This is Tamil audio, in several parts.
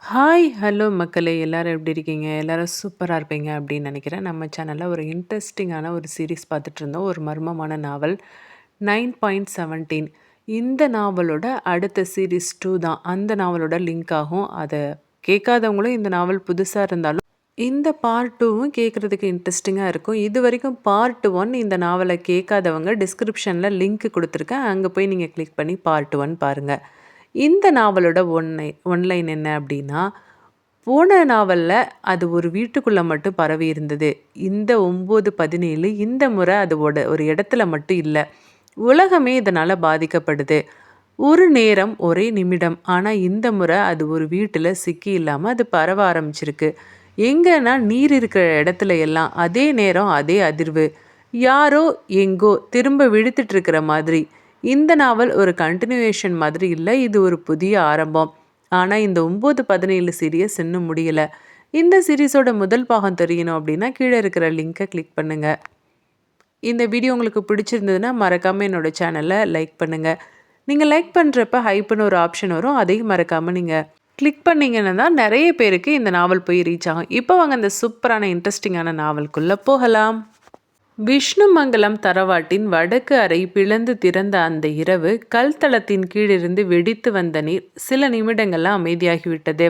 ஹாய்! ஹலோ மக்களே! எல்லாரும் எப்படி இருக்கீங்க? எல்லாரும் சூப்பரா இருப்பீங்க அப்படின்னு நெனைக்கிறேன். நம்ம சேனல்ல ஒரு இன்ட்ரெஸ்டிங்கான ஒரு சீரிஸ் பார்த்துட்ருந்தோம். ஒரு மர்மமான நாவல் 9.17 இந்த நாவலோட அடுத்த சீரிஸ் 2 தான். அந்த நாவலோட லிங்க் ஆகும். அத கேட்காதவங்களும் இந்த நாவல் புதுசா இருந்தாலும், இந்த பார்ட் 2வும் கேட்கறதுக்கு இன்ட்ரெஸ்டிங்கா இருக்கும். இதுவரைக்கும் பார்ட் 1 இந்த நாவல கேட்காதவங்க டிஸ்கிரிப்ஷன்ல லிங்க் குடுத்துருக்கேன். அங்க போய் நீங்க கிளிக் பண்ணி பார்ட் 1 பாருங்க. இந்த நாவலோட ஒன்லைன் என்ன அப்படின்னா, போன நாவல்ல அது ஒரு வீட்டுக்குள்ள மட்டும் பரவி இருந்தது. இந்த 9:17 இந்த முறை அது ஒரு இடத்துல மட்டும் இல்ல. உலகமே இதனால பாதிக்கப்படுது. ஒரு நேரம், ஒரே நிமிடம். ஆனா இந்த முறை அது ஒரு வீட்டுல சிக்கி இல்லாம அது பரவ ஆரம்பிச்சிருக்கு. எங்கன்னா நீர் இருக்கிற இடத்துல எல்லாம் அதே நேரம், அதே அதிர்வு. யாரோ எங்கோ திரும்ப விழித்துட்டு இருக்கிற மாதிரி. இந்த நாவல் ஒரு கன்டினியூவேஷன் மாதிரி இல்ல. இது ஒரு புதிய ஆரம்பம். ஆனா இந்த 9:17 சீரியஸ் இன்னும் முடியல. இந்த சீரிஸோட முதல் பாகம் தெரியணும் அப்படின்னா, கீழ இருக்கிற லிங்க கிளிக் பண்ணுங்க. இந்த வீடியோ உங்களுக்கு பிடிச்சிருந்ததுன்னா, மறக்காம என்னோட சேனல லைக் பண்ணுங்க. நீங்க லைக் பண்றப்ப ஹைப்ன்னு ஒரு ஆப்ஷன் வரும். அதையும் மறக்காம நீங்க கிளிக் பண்ணீங்கன்னா தான் நெறைய பேருக்கு இந்த நாவல் போய் ரீச் ஆகும். இப்போ வாங்க அந்த சூப்பரான இன்ட்ரெஸ்டிங்கான நாவலுக்குள்ள போகலாம். விஷ்ணுமங்கலம் தரவாட்டின் வடக்கு அறை பிளந்து திறந்த அந்த இரவு கல்தளத்தின் கீழிருந்து வெடித்து வந்த நீர் சில நிமிடங்கள்ல அமைதியாகிவிட்டது.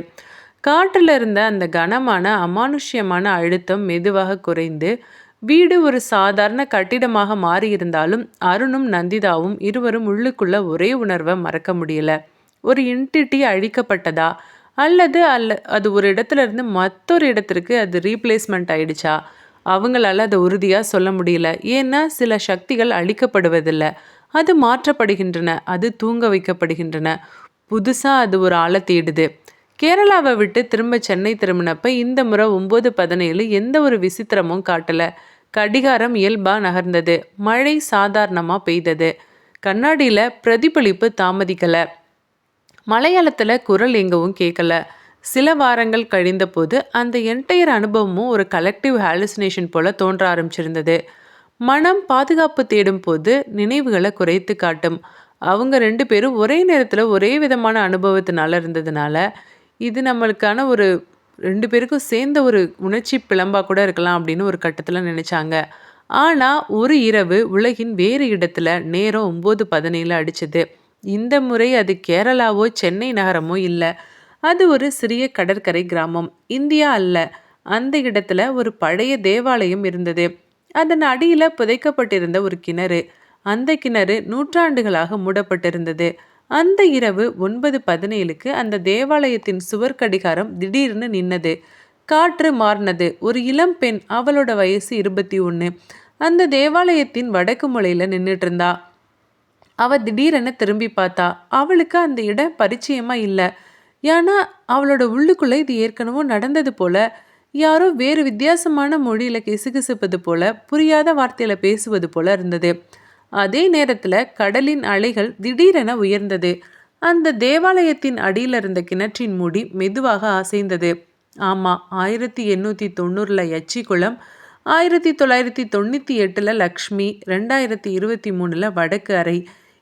காற்றில் இருந்த அந்த கனமான அமானுஷ்யமான அழுத்தம் மெதுவாக குறைந்து வீடு ஒரு சாதாரண கட்டிடமாக மாறியிருந்தாலும் அருணும் நந்திதாவும் இருவரும் உள்ளுக்குள்ள ஒரே உணர்வை மறக்க முடியல. ஒரு என்டிட்டி அழிக்கப்பட்டதா, அல்லது அது ஒரு இடத்துல இருந்து மற்றொரு இடத்திற்கு அது ரீப்ளேஸ்மெண்ட் ஆயிடுச்சா? அவங்களால அதை உறுதியாக சொல்ல முடியல. ஏன்னா சில சக்திகள் அழிக்கப்படுவதில்லை, அது மாற்றப்படுகின்றன, அது தூங்க வைக்கப்படுகின்றன. புதுசாக அது ஒரு ஆளை தேடுது. கேரளாவை விட்டு திரும்ப சென்னை திரும்பினப்ப இந்த முறை 9:17 எந்த ஒரு விசித்திரமும் காட்டல. கடிகாரம் இயல்பா நகர்ந்தது. மழை சாதாரணமா பெய்தது. கண்ணாடியில பிரதிபலிப்பு தாமதிக்கல. மலையாளத்துல குரல் எங்கவும் கேட்கல. சில வாரங்கள் கழிந்தபோது அந்த என்டையர் அனுபவமும் ஒரு கலெக்டிவ் ஹாலுசினேஷன் போல தோன்ற ஆரம்பிச்சிருந்தது. மனம் பாதுகாப்பு தேடும் போது நினைவுகளை குறைத்து காட்டும். அவங்க 2 பேரும் ஒரே நேரத்தில் ஒரே விதமான அனுபவத்தினால இருந்ததுனால இது நம்மளுக்கான ஒரு 2 பேருக்கும் சேர்ந்த ஒரு உணர்ச்சி பிளம்பா கூட இருக்கலாம் அப்படின்னு ஒரு கட்டத்தில் நினைச்சாங்க. ஆனால் ஒரு இரவு உலகின் வேறு இடத்துல நேரம் 9:17 அடிச்சது. இந்த முறை அது கேரளாவோ சென்னை நகரமோ இல்லை. அது ஒரு சிறிய கடற்கரை கிராமம். இந்தியா அல்ல. அந்த இடத்துல ஒரு பழைய தேவாலயம் இருந்தது. அதன் அடியில புதைக்கப்பட்டிருந்த ஒரு கிணறு. அந்த கிணறு நூற்றாண்டுகளாக மூடப்பட்டிருந்தது. அந்த இரவு 9:17க்கு அந்த தேவாலயத்தின் சுவர் கடிகாரம் திடீர்னு நின்னது. காற்று மாறினது. ஒரு இளம் பெண், அவளோட வயசு 21, அந்த தேவாலயத்தின் வடக்கு மூலையில நின்றுட்டு இருந்தா. அவ திடீரென திரும்பி பார்த்தா. அவளுக்கு அந்த இடம் பரிச்சயமா இல்லை. ஏன்னா அவளோட உள்ளுக்குள்ளே இது ஏற்கனவே நடந்தது போல, யாரோ வேறு வித்தியாசமான மொழியில கிசுகிசுப்பது போல, புரியாத வார்த்தையில பேசுவது போல இருந்தது. அதே நேரத்துல கடலின் அலைகள் திடீரென உயர்ந்தது. அந்த தேவாலயத்தின் அடியில இருந்த கிணற்றின் மூடி மெதுவாக அசைந்தது. ஆமா, 1890ல யச்சி குளம், 1998ல லக்ஷ்மி, 2023ல வடக்கு அறை.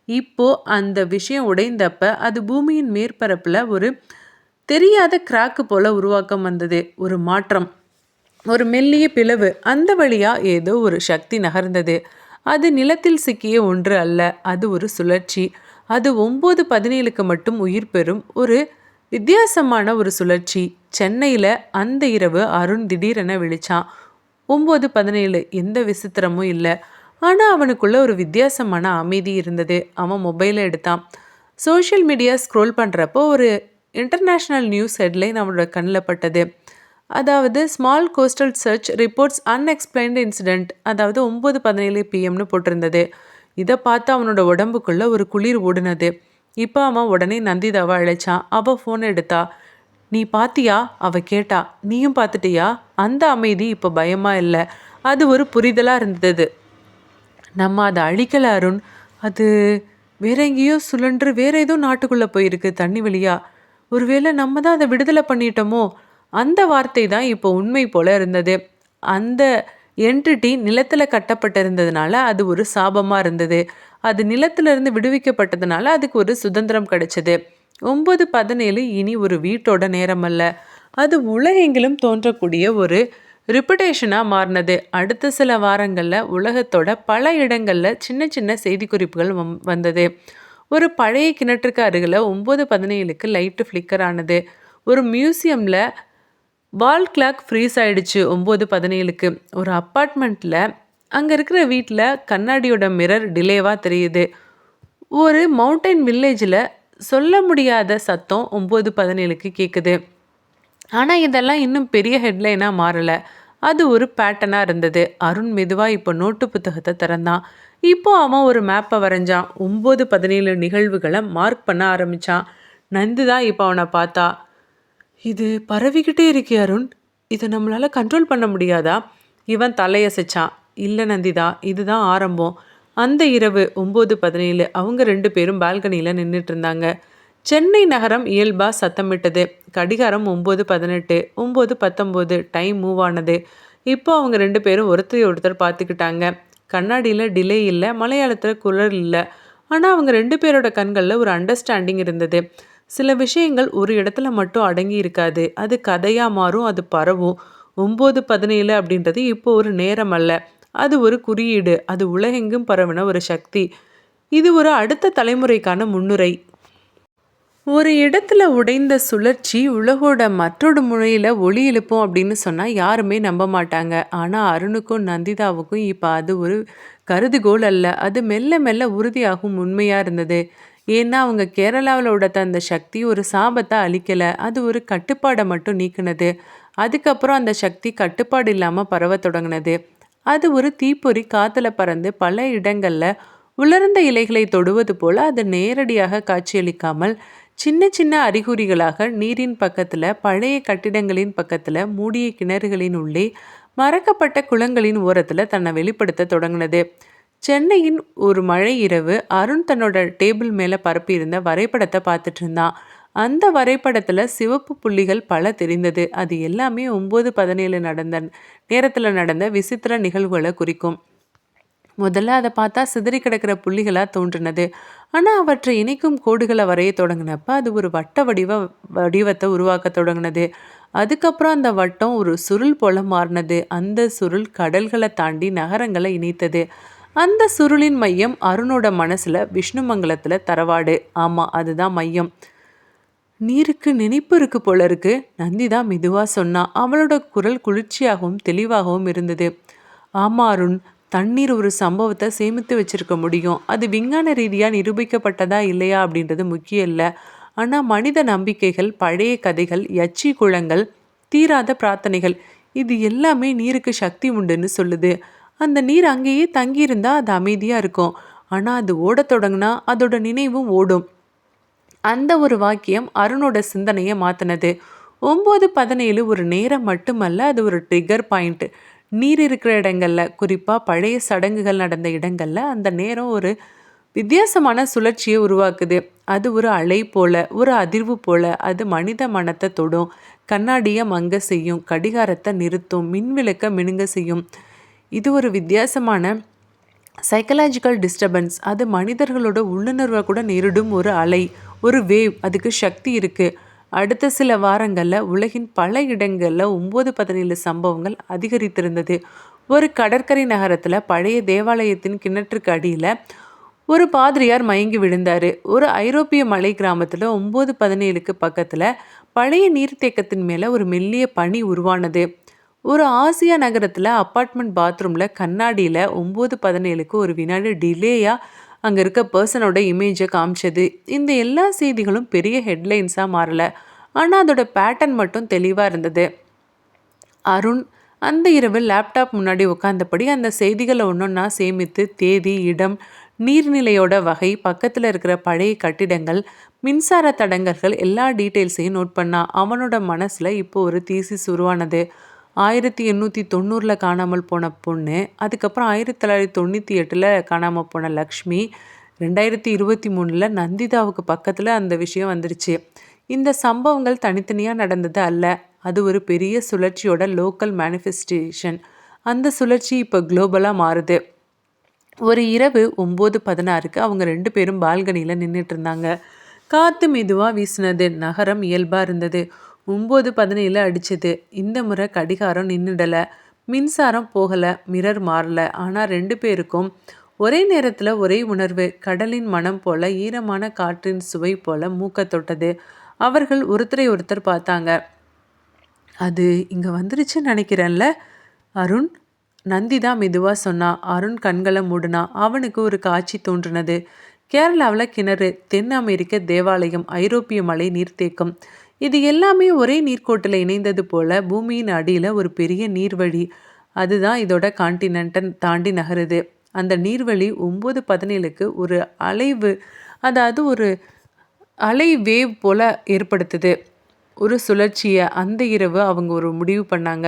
இப்போ அந்த விஷயம் உடைந்தப்ப அது பூமியின் மேற்பரப்புல ஒரு தெரியாத கிராக்கு போல உருவாக்கம் வந்தது. ஒரு மாற்றம், ஒரு மெல்லிய பிளவு. அந்த வழியா ஏதோ ஒரு சக்தி நகர்ந்தது. அது நிலத்தில் சிக்கிய ஒன்று அல்ல, அது ஒரு சுழற்சி. அது 9:17க்கு மட்டும் உயிர் பெறும் ஒரு வித்தியாசமான ஒரு சுழற்சி. சென்னையில அந்த இரவு அருண் திடீரென விழிச்சான். 9:17, எந்த விசித்திரமும் இல்லை. ஆனால் அவனுக்குள்ள ஒரு வித்தியாசமான அமைதி இருந்தது. அவன் மொபைலை எடுத்தான். சோஷியல் மீடியா ஸ்க்ரோல் பண்ணுறப்போ ஒரு இன்டர்நேஷ்னல் நியூஸ் ஹெட்லைன் அவனோட கண்ணில் பட்டது. அதாவது small coastal church reports unexplained incident. அதாவது 9:17 PM போட்டிருந்தது. இதை பார்த்து அவனோட உடம்புக்குள்ள ஒரு குளிர் ஓடுனது. இப்போ அவன் உடனே நந்திதாவை அழைச்சான். அவள் ஃபோன் எடுத்தா. நீ பாத்தியா? அவ கேட்டா. நீயும் பார்த்துட்டியா? அந்த அமைதி இப்போ பயமா இல்லை, அது ஒரு புரிதலாக இருந்தது. நம்ம அதை அழிக்கல அருண். அது வேற எங்கேயோ சுழன்று வேற ஏதோ நாட்டுக்குள்ளே போயிருக்கு, தண்ணி வழியா. ஒருவேளை நம்ம தான் அதை விடுதலை பண்ணிட்டோமோ? அந்த வார்த்தை தான் இப்போ உண்மை போல இருந்தது. அந்த என்டிட்டி நிலத்தில் கட்டப்பட்டிருந்ததுனால அது ஒரு சாபமாக இருந்தது. அது நிலத்திலிருந்து விடுவிக்கப்பட்டதுனால அதுக்கு ஒரு சுதந்திரம் கிடைச்சது. 9:17 இனி ஒரு வீட்டோட நேரமல்ல, அது உலகெங்கிலும் தோன்றக்கூடிய ஒரு ரிப்புடேஷனாக மாறினது. அடுத்த சில வாரங்களில் உலகத்தோட பல இடங்களில் சின்ன சின்ன செய்திக்குறிப்புகள் வந்தது. ஒரு பழைய கிணற்றுக்கு அருகில் 9:17க்கு லைட்டு ஃப்ளிக்கர் ஆனது. ஒரு மியூசியமில் வால் கிளாக் ஃப்ரீஸ் ஆயிடுச்சு 9:17க்கு. ஒரு அப்பார்ட்மெண்ட்டில் அங்கே இருக்கிற வீட்டில் கண்ணாடியோட மிரர் டிலேவாக தெரியுது. ஒரு மவுண்டைன் வில்லேஜில் சொல்ல முடியாத சத்தம் 9:17க்கு கேட்குது. ஆனால் இதெல்லாம் இன்னும் பெரிய ஹெட்லைனாக மாறலை. அது ஒரு பேட்டர்னாக இருந்தது. அருண் மெதுவாக இப்போ நோட்டு புத்தகத்தை திறந்தான். இப்போ அவன் ஒரு மேப்பை வரைஞ்சான். 9:17 நிகழ்வுகளை மார்க் பண்ண ஆரம்பித்தான். நந்து தான் இப்போ அவனை பார்த்தா. இது பரவிக்கிட்டே இருக்கே அருண், இதை நம்மளால் கண்ட்ரோல் பண்ண முடியாதா? இவன் தலையசைச்சான். இல்லை நந்திதா, இதுதான் ஆரம்பம். அந்த இரவு 9:17 அவங்க 2 பேரும் பால்கனியில் நின்றுட்டு இருந்தாங்க. சென்னை நகரம் இயல்பாக சத்தமிட்டது. கடிகாரம் 9:18, 9:19, டைம் மூவ் ஆனது. இப்போ அவங்க 2 பேரும் ஒருத்தர் பார்த்துக்கிட்டாங்க. கண்ணாடியில் டிலே இல்லை, மலையாளத்தில் குரல் இல்லை. ஆனால் அவங்க 2 பேரோட கண்களில் ஒரு அண்டர்ஸ்டாண்டிங் இருந்தது. சில விஷயங்கள் ஒரு இடத்துல மட்டும் அடங்கி இருக்காது, அது கதையாக மாறும், அது பரவும். 9:17 அப்படின்றது இப்போ ஒரு நேரம் அல்ல, அது ஒரு குறியீடு, அது உலகெங்கும் பரவின ஒரு சக்தி. இது ஒரு அடுத்த தலைமுறைக்கான முன்னுரை. ஒரு இடத்துல உடைந்த சுழற்சி உலகோட மற்றொரு முனையில் ஒளி எழுப்போம் அப்படின்னு சொன்னால் யாருமே நம்ப மாட்டாங்க. ஆனால் அருணுக்கும் நந்திதாவுக்கும் இப்போ அது ஒரு கருதுகோள் அல்ல, அது மெல்ல மெல்ல உறுதியாகும் உண்மையாக இருந்தது. ஏன்னா அவங்க கேரளாவில் உடைத்த அந்த சக்தி ஒரு சாபத்தை அழிக்கலை, அது ஒரு கட்டுப்பாடை மட்டும் நீக்கினது. அதுக்கப்புறம் அந்த சக்தி கட்டுப்பாடு இல்லாமல் பரவ தொடங்கினது. அது ஒரு தீப்பொறி காற்றுல பறந்து பல இடங்களில் உலர்ந்த இலைகளை தொடுவது போல் அது நேரடியாக காட்சியளிக்காமல் சின்ன சின்ன அறிகுறிகளாக நீரின் பக்கத்தில், பழைய கட்டிடங்களின் பக்கத்தில், மூடிய கிணறுகளின் உள்ளே, மறக்கப்பட்ட குளங்களின் ஓரத்தில் தன்னை வெளிப்படுத்த தொடங்கினது. சென்னையின் ஒரு மழை இரவு அருண் தன்னோட டேபிள் மேலே பரப்பியிருந்த வரைபடத்தை பார்த்துட்டு இருந்தான். அந்த வரைபடத்தில் சிவப்பு புள்ளிகள் பல தெரிந்தது. அது எல்லாமே 9:17 நேரத்தில் நடந்த விசித்திர நிகழ்வுகளை குறிக்கும். முதல்ல அதை பார்த்தா சிதறி கிடக்கிற புள்ளிகளாக தோன்றினது. ஆனால் அவற்றை இணைக்கும் கோடுகளை வரைய தொடங்கினப்ப அது ஒரு வட்ட வடிவத்தை உருவாக்க தொடங்கினது. அதுக்கப்புறம் அந்த வட்டம் ஒரு சுருள் போல மாறினது. அந்த சுருள் கடல்களை தாண்டி நகரங்களை இணைத்தது. அந்த சுருளின் மையம் அருணோட மனசில் விஷ்ணுமங்கலத்தில் தரவாடு. ஆமாம், அதுதான் மையம். நீருக்கு நினைப்பு இருக்கு போல இருக்கு, நந்திதா மெதுவாக சொன்னா. அவளோட குரல் குளிர்ச்சியாகவும் தெளிவாகவும் இருந்தது. ஆமா அருண், தண்ணீர் ஒரு சம்பவத்தை சேமித்து வச்சிருக்க முடியும். அது விஞ்ஞான ரீதியாக நிரூபிக்கப்பட்டதா இல்லையா அப்படின்றது முக்கியம் இல்லை. ஆனால் மனித நம்பிக்கைகள், பழைய கதைகள், யட்சி குளங்கள், தீராத பிரார்த்தனைகள், இது எல்லாமே நீருக்கு சக்தி உண்டுன்னு சொல்லுது. அந்த நீர் அங்கேயே தங்கியிருந்தா அது அமைதியாக இருக்கும். ஆனால் அது ஓடத் தொடங்கினா அதோட நினைவும் ஓடும். அந்த ஒரு வாக்கியம் அருணோட சிந்தனையை மாற்றினது. 9:17 ஒரு நேரம் மட்டுமல்ல, அது ஒரு ட்ரிகர் பாயிண்ட். நீர் இருக்கிற இடங்களில், குறிப்பாக பழைய சடங்குகள் நடந்த இடங்களில் அந்த நேரம் ஒரு வித்தியாசமான சுழற்சியை உருவாக்குது. அது ஒரு அலை போல, ஒரு அதிர்வு போல. அது மனித மனத்தை தொடும், கண்ணாடியை மங்க செய்யும், கடிகாரத்தை நிறுத்தும், மின்விளக்கை மினுங்க செய்யும். இது ஒரு வித்தியாசமான சைக்கலாஜிக்கல் டிஸ்டர்பன்ஸ். அது மனிதர்களோட உள்ளுணர்வை கூட நேரிடும் ஒரு அலை, ஒரு வேவ். அதுக்கு சக்தி இருக்குது. அடுத்த சில வாரங்களில் உலகின் பல இடங்களில் 9:17 சம்பவங்கள் அதிகரித்திருந்தது. ஒரு கடற்கரை நகரத்தில் பழைய தேவாலயத்தின் கிணற்றுக்கு அடியில் ஒரு பாதிரியார் மயங்கி விழுந்தார். ஒரு ஐரோப்பிய மலை கிராமத்தில் 9:17க்கு பக்கத்தில் பழைய நீர்த்தேக்கத்தின் மேலே ஒரு மெல்லிய பனி உருவானது. ஒரு ஆசியா நகரத்தில் அப்பார்ட்மெண்ட் பாத்ரூமில் கண்ணாடியில் 9:17க்கு ஒரு வினாடி டிலேயாக அங்கே இருக்க பர்சனோட இமேஜை காமிச்சது. இந்த எல்லா செய்திகளும் பெரிய ஹெட்லைன்ஸாக மாறலை, ஆனால் அதோட பேட்டர்ன் மட்டும் தெளிவாக இருந்தது. அருண் அந்த இரவு லேப்டாப் முன்னாடி உட்காந்தபடி அந்த செய்திகளை ஒன்றொன்னா சேமித்து, தேதி, இடம், நீர்நிலையோட வகை, பக்கத்தில் இருக்கிற பழைய கட்டிடங்கள், மின்சார தடங்கல்கள், எல்லா டீட்டெயில்ஸையும் நோட் பண்ணான். அவனோட மனசில் இப்போ ஒரு தீசிஸ் உருவானது. 1890 காணாமல் போன பொண்ணு, அதுக்கப்புறம் 1998 காணாமல் போன லக்ஷ்மி, 2023 நந்திதாவுக்கு பக்கத்தில் அந்த விஷயம் வந்துருச்சு. இந்த சம்பவங்கள் தனித்தனியாக நடந்தது அல்ல, அது ஒரு பெரிய சுழற்சியோட லோக்கல் மேனிஃபெஸ்டேஷன். அந்த சுழற்சி இப்போ குளோபலாக மாறுது. ஒரு இரவு 9:16க்கு அவங்க 2 பேரும் பால்கனியில் நின்றுட்டு இருந்தாங்க. காற்று மெதுவாக வீசினது. நகரம் இயல்பாக இருந்தது. 9:17 அடிச்சது. இந்த முறை கடிகாரம் நின்றுடலை. மின்சாரம் போகலை. மிரர் மாறல. ஆனால் 2 பேருக்கும் ஒரே நேரத்தில் ஒரே உணர்வு. கடலின் மனம் போல, ஈரமான காற்றின் சுவை போல மூக்க தொட்டது. அவர்கள் ஒருத்தரை ஒருத்தர் பார்த்தாங்க. அது இங்கே வந்துருச்சுன்னு நினைக்கிறேன்ல அருண். நந்திதா மெதுவாக சொன்னா. அருண் கண்களை மூடினா. அவனுக்கு ஒரு காட்சி தோன்றினது. கேரளாவில் கிணறு, தென் அமெரிக்க தேவாலயம், ஐரோப்பிய மலை நீர்த்தேக்கம், இது எல்லாமே ஒரே நீர்க்கோட்டில் இணைந்தது போல பூமியின் அடியில் ஒரு பெரிய நீர்வழி. அதுதான் இதோட கான்டினென்ட்டை தாண்டி நகருது. அந்த நீர்வழி 9:17க்கு ஒரு அலைவு, அதாவது ஒரு அலை வேவ் போல ஏற்படுத்துது. ஒரு சுழற்சியை அந்த இரவு அவங்க ஒரு முடிவு பண்ணாங்க.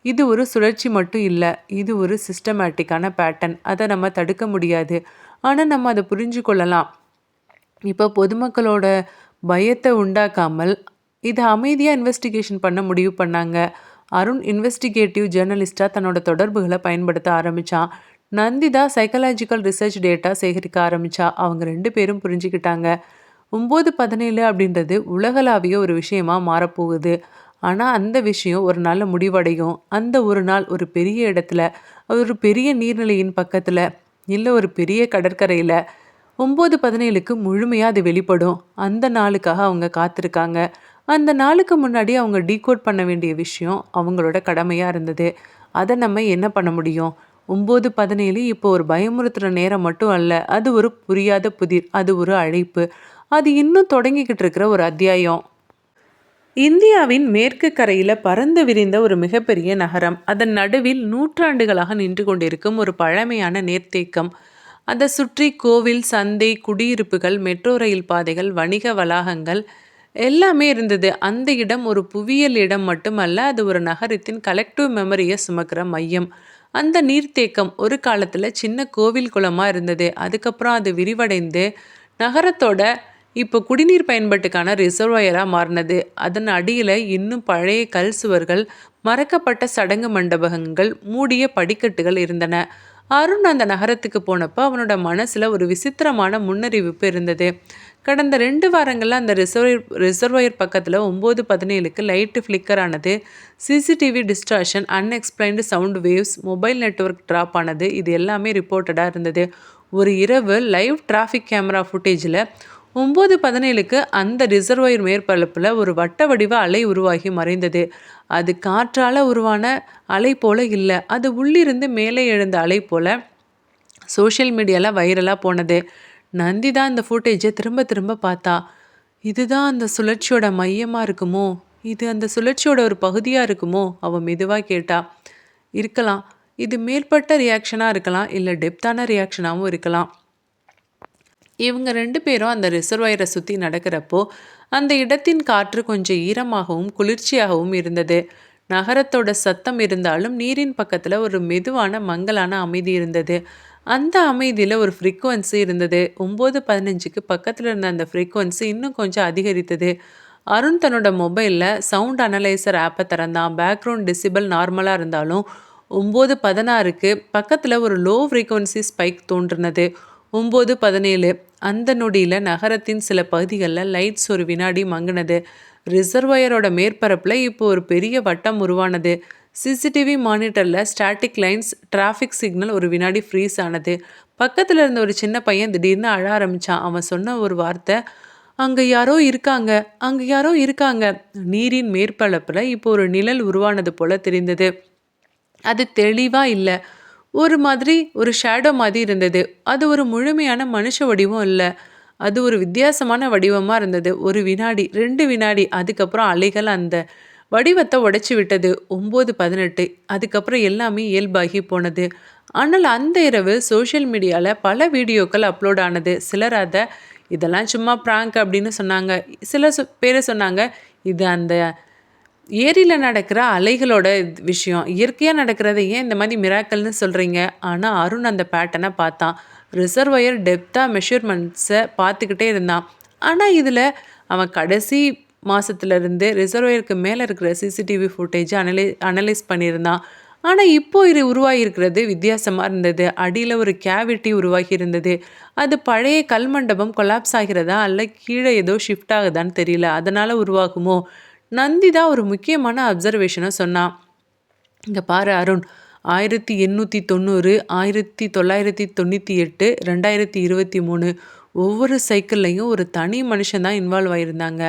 இது ஒரு சுழற்சி மட்டும் இல்லை, இது ஒரு சிஸ்டமேட்டிக்கான பேட்டர்ன். அதை நம்ம தடுக்க முடியாது, ஆனால் நம்ம அதை புரிஞ்சு கொள்ளலாம். இப்போ பொதுமக்களோட பயத்தை உண்டாக்காமல் இதை அமைதியாக இன்வெஸ்டிகேஷன் பண்ண முடிவு பண்ணாங்க. அருண் இன்வெஸ்டிகேட்டிவ் ஜேர்னலிஸ்டாக தன்னோட தொடர்புகளை பயன்படுத்த ஆரம்பித்தான். நந்திதா சைக்காலஜிக்கல் ரிசர்ச் டேட்டா சேகரிக்க ஆரம்பித்தா. அவங்க 2 பேரும் புரிஞ்சுக்கிட்டாங்க. 9:17 அப்படின்றது உலகளாவிய ஒரு விஷயமா மாறப்போகுது. ஆனால் அந்த விஷயம் ஒரு நாள் முடிவடையும். அந்த ஒரு நாள் ஒரு பெரிய இடத்துல, ஒரு பெரிய நீர்நிலையின் பக்கத்தில், இல்லை ஒரு பெரிய கடற்கரையில் 9:17க்கு முழுமையாக அது வெளிப்படும். அந்த நாளுக்காக அவங்க காத்திருக்காங்க. அந்த நாளுக்கு முன்னாடி அவங்க டீகோட் பண்ண வேண்டிய விஷயம் அவங்களோட கடமையாக இருந்தது. அதை நம்ம என்ன பண்ண முடியும்? 9:17 இப்போ ஒரு பயமுறுத்துகிற நேரம் மட்டும் அல்ல, அது ஒரு புரியாத புதிர், அது ஒரு அழைப்பு, அது இன்னும் தொடங்கிக்கிட்டு இருக்கிற ஒரு அத்தியாயம். இந்தியாவின் மேற்கு கரையில் பறந்து விரிந்த ஒரு மிகப்பெரிய நகரம். அதன் நடுவில் நூற்றாண்டுகளாக நின்று கொண்டிருக்கும் ஒரு பழமையான நீர்த்தேக்கம். அதை சுற்றி கோவில், சந்தை, குடியிருப்புகள், மெட்ரோ ரயில் பாதைகள், வணிக வளாகங்கள் எல்லாமே இருந்தது. அந்த இடம் ஒரு புவியியல் இடம் மட்டுமல்ல, அது ஒரு நகரத்தின் கலெக்டிவ் மெமரியை சுமக்கிற மையம். அந்த நீர்த்தேக்கம் ஒரு காலத்தில் சின்ன கோவில் குளமாக இருந்தது. அதுக்கப்புறம் அது விரிவடைந்து நகரத்தோட இப்போ குடிநீர் பயன்பாட்டுக்கான ரிசர்வாயராக மாறினது. அதன் அடியில் இன்னும் பழைய கல் சுவர்கள், மறக்கப்பட்ட சடங்கு மண்டபங்கள், மூடிய படிக்கட்டுகள் இருந்தன. அருண் அந்த நகரத்துக்கு போனப்போ அவனோட மனசில் ஒரு விசித்திரமான முன்னறிவிப்பு இருந்தது. கடந்த 2 வாரங்களில் அந்த ரிசர்வாயர் பக்கத்தில் 9:17க்கு லைட்டு ஃப்ளிக்கர் ஆனது, CCTV distortion, unexplained sound waves, mobile network drop ஆனது, இது எல்லாமே ரிப்போர்ட்டடாக இருந்தது. ஒரு இரவு லைவ் டிராஃபிக் கேமரா ஃபுட்டேஜில் 9:17க்கு அந்த ரிசர்வாயர் மேற்பரப்பில் ஒரு வட்ட வடிவ அலை உருவாகி மறைந்தது. அது காற்றால் உருவான அலை போல இல்லை, அது உள்ளிருந்து மேலே எழுந்த அலை போல சோஷியல் மீடியாவில் வைரலாக போனது. நந்திதா இந்த ஃபுட்டேஜை திரும்ப திரும்ப பார்த்தா. இதுதான் அந்த சுழற்சியோட மையமாக இருக்குமோ? இது அந்த சுழற்சியோட ஒரு பகுதியாக இருக்குமோ? அவள் மெதுவாக கேட்டா. இருக்கலாம். இது மேற்பட்ட ரியாக்ஷனாக இருக்கலாம், இல்லை டெப்த்தான ரியாக்ஷனாகவும் இருக்கலாம். இவங்க 2 பேரும் அந்த ரிசர்வாயரை சுற்றி நடக்கிறப்போ அந்த இடத்தின் காற்று கொஞ்சம் ஈரமாகவும் குளிர்ச்சியாகவும் இருந்தது. நகரத்தோட சத்தம் இருந்தாலும் நீரின் பக்கத்தில் ஒரு மெதுவான மங்கலான அமைதி இருந்தது. அந்த அமைதியில் ஒரு ஃப்ரீக்குவன்சி இருந்தது. 9:15க்கு பக்கத்தில் இருந்த அந்த ஃப்ரீக்குவன்சி இன்னும் கொஞ்சம் அதிகரித்தது. அருண் தன்னோட மொபைலில் சவுண்ட் அனலைசர் ஆப்பை திறந்தான். பேக்ரவுண்ட் டெசிபல் நார்மலாக இருந்தாலும் 9:16க்கு பக்கத்தில் ஒரு லோ ஃப்ரீக்குவன்சி ஸ்பைக் தோன்றினது. 9:17 அந்த நொடியில் நகரத்தின் சில பகுதிகளில் லைட்ஸ் ஒரு வினாடி மங்கினது. ரிசர்வாயரோட மேற்பரப்பில் இப்போ ஒரு பெரிய வட்டம் உருவானது. சிசிடிவி மானிட்டரில் ஸ்டாட்டிக் லைன்ஸ், டிராஃபிக் சிக்னல் ஒரு வினாடி ஃப்ரீஸ் ஆனது. பக்கத்தில் இருந்த ஒரு சின்ன பையன் திடீர்னு அழ ஆரம்பித்தான். அவன் சொன்ன ஒரு வார்த்தை, அங்கே யாரோ இருக்காங்க, அங்கே யாரோ இருக்காங்க. நீரின் மேற்பரப்பில் இப்போ ஒரு நிழல் உருவானது போல தெரிந்தது. அது தெளிவாக இல்லை, ஒரு மாதிரி ஒரு ஷேடோ மாதிரி இருந்தது. அது ஒரு முழுமையான மனுஷ வடிவம் இல்லை, அது ஒரு வித்தியாசமான வடிவமாக இருந்தது. ஒரு வினாடி, 2 வினாடி, அதுக்கப்புறம் அலைகள் அந்த வடிவத்தை உடைச்சி விட்டது. 9:18 அதுக்கப்புறம் எல்லாமே இயல்பாகி போனது. ஆனால் அந்த இரவு சோஷியல் மீடியாவில் பல வீடியோக்கள் அப்லோட் ஆனது. சிலர் அதை இதெல்லாம் சும்மா ப்ராங்க் அப்படின்னு சொன்னாங்க. சில பேர் சொன்னாங்க இது அந்த ஏரியில் நடக்கிற அலைகளோட விஷயம், இயற்கையாக நடக்கிறத ஏன் இந்த மாதிரி மிராக்கல்னு சொல்கிறீங்க? ஆனால் அருண் அந்த பேட்டர்னை பார்த்தான். ரிசர்வாயர் டெப்த்தாக மெஷர்மெண்ட்ஸை பார்த்துக்கிட்டே இருந்தான். ஆனால் இதில் அவன் கடைசி மாதத்துலேருந்து ரிசர்வாயருக்கு மேலே இருக்கிற சிசிடிவி ஃபுட்டேஜை அனலைஸ் பண்ணியிருந்தான். ஆனா இப்போ இது உருவாகியிருக்கிறது வித்தியாசமா இருந்தது. அடியில ஒரு கேவிட்டி உருவாகி இருந்தது. அது பழைய கல் மண்டபம் கொலாப்ஸ் ஆகிறதா? அல்ல கீழ ஏதோ ஷிஃப்ட் ஆகுதான்னு தெரியல. அதனால உருவாகுமோ? நந்திதா ஒரு முக்கியமான அப்சர்வேஷன சொன்னா. இங்க பாரு அருண், 1890, 1998, 2023 ஒவ்வொரு சைக்கிள்லயும் ஒரு தனி மனுஷன் தான் இன்வால்வ் ஆயிருந்தாங்க.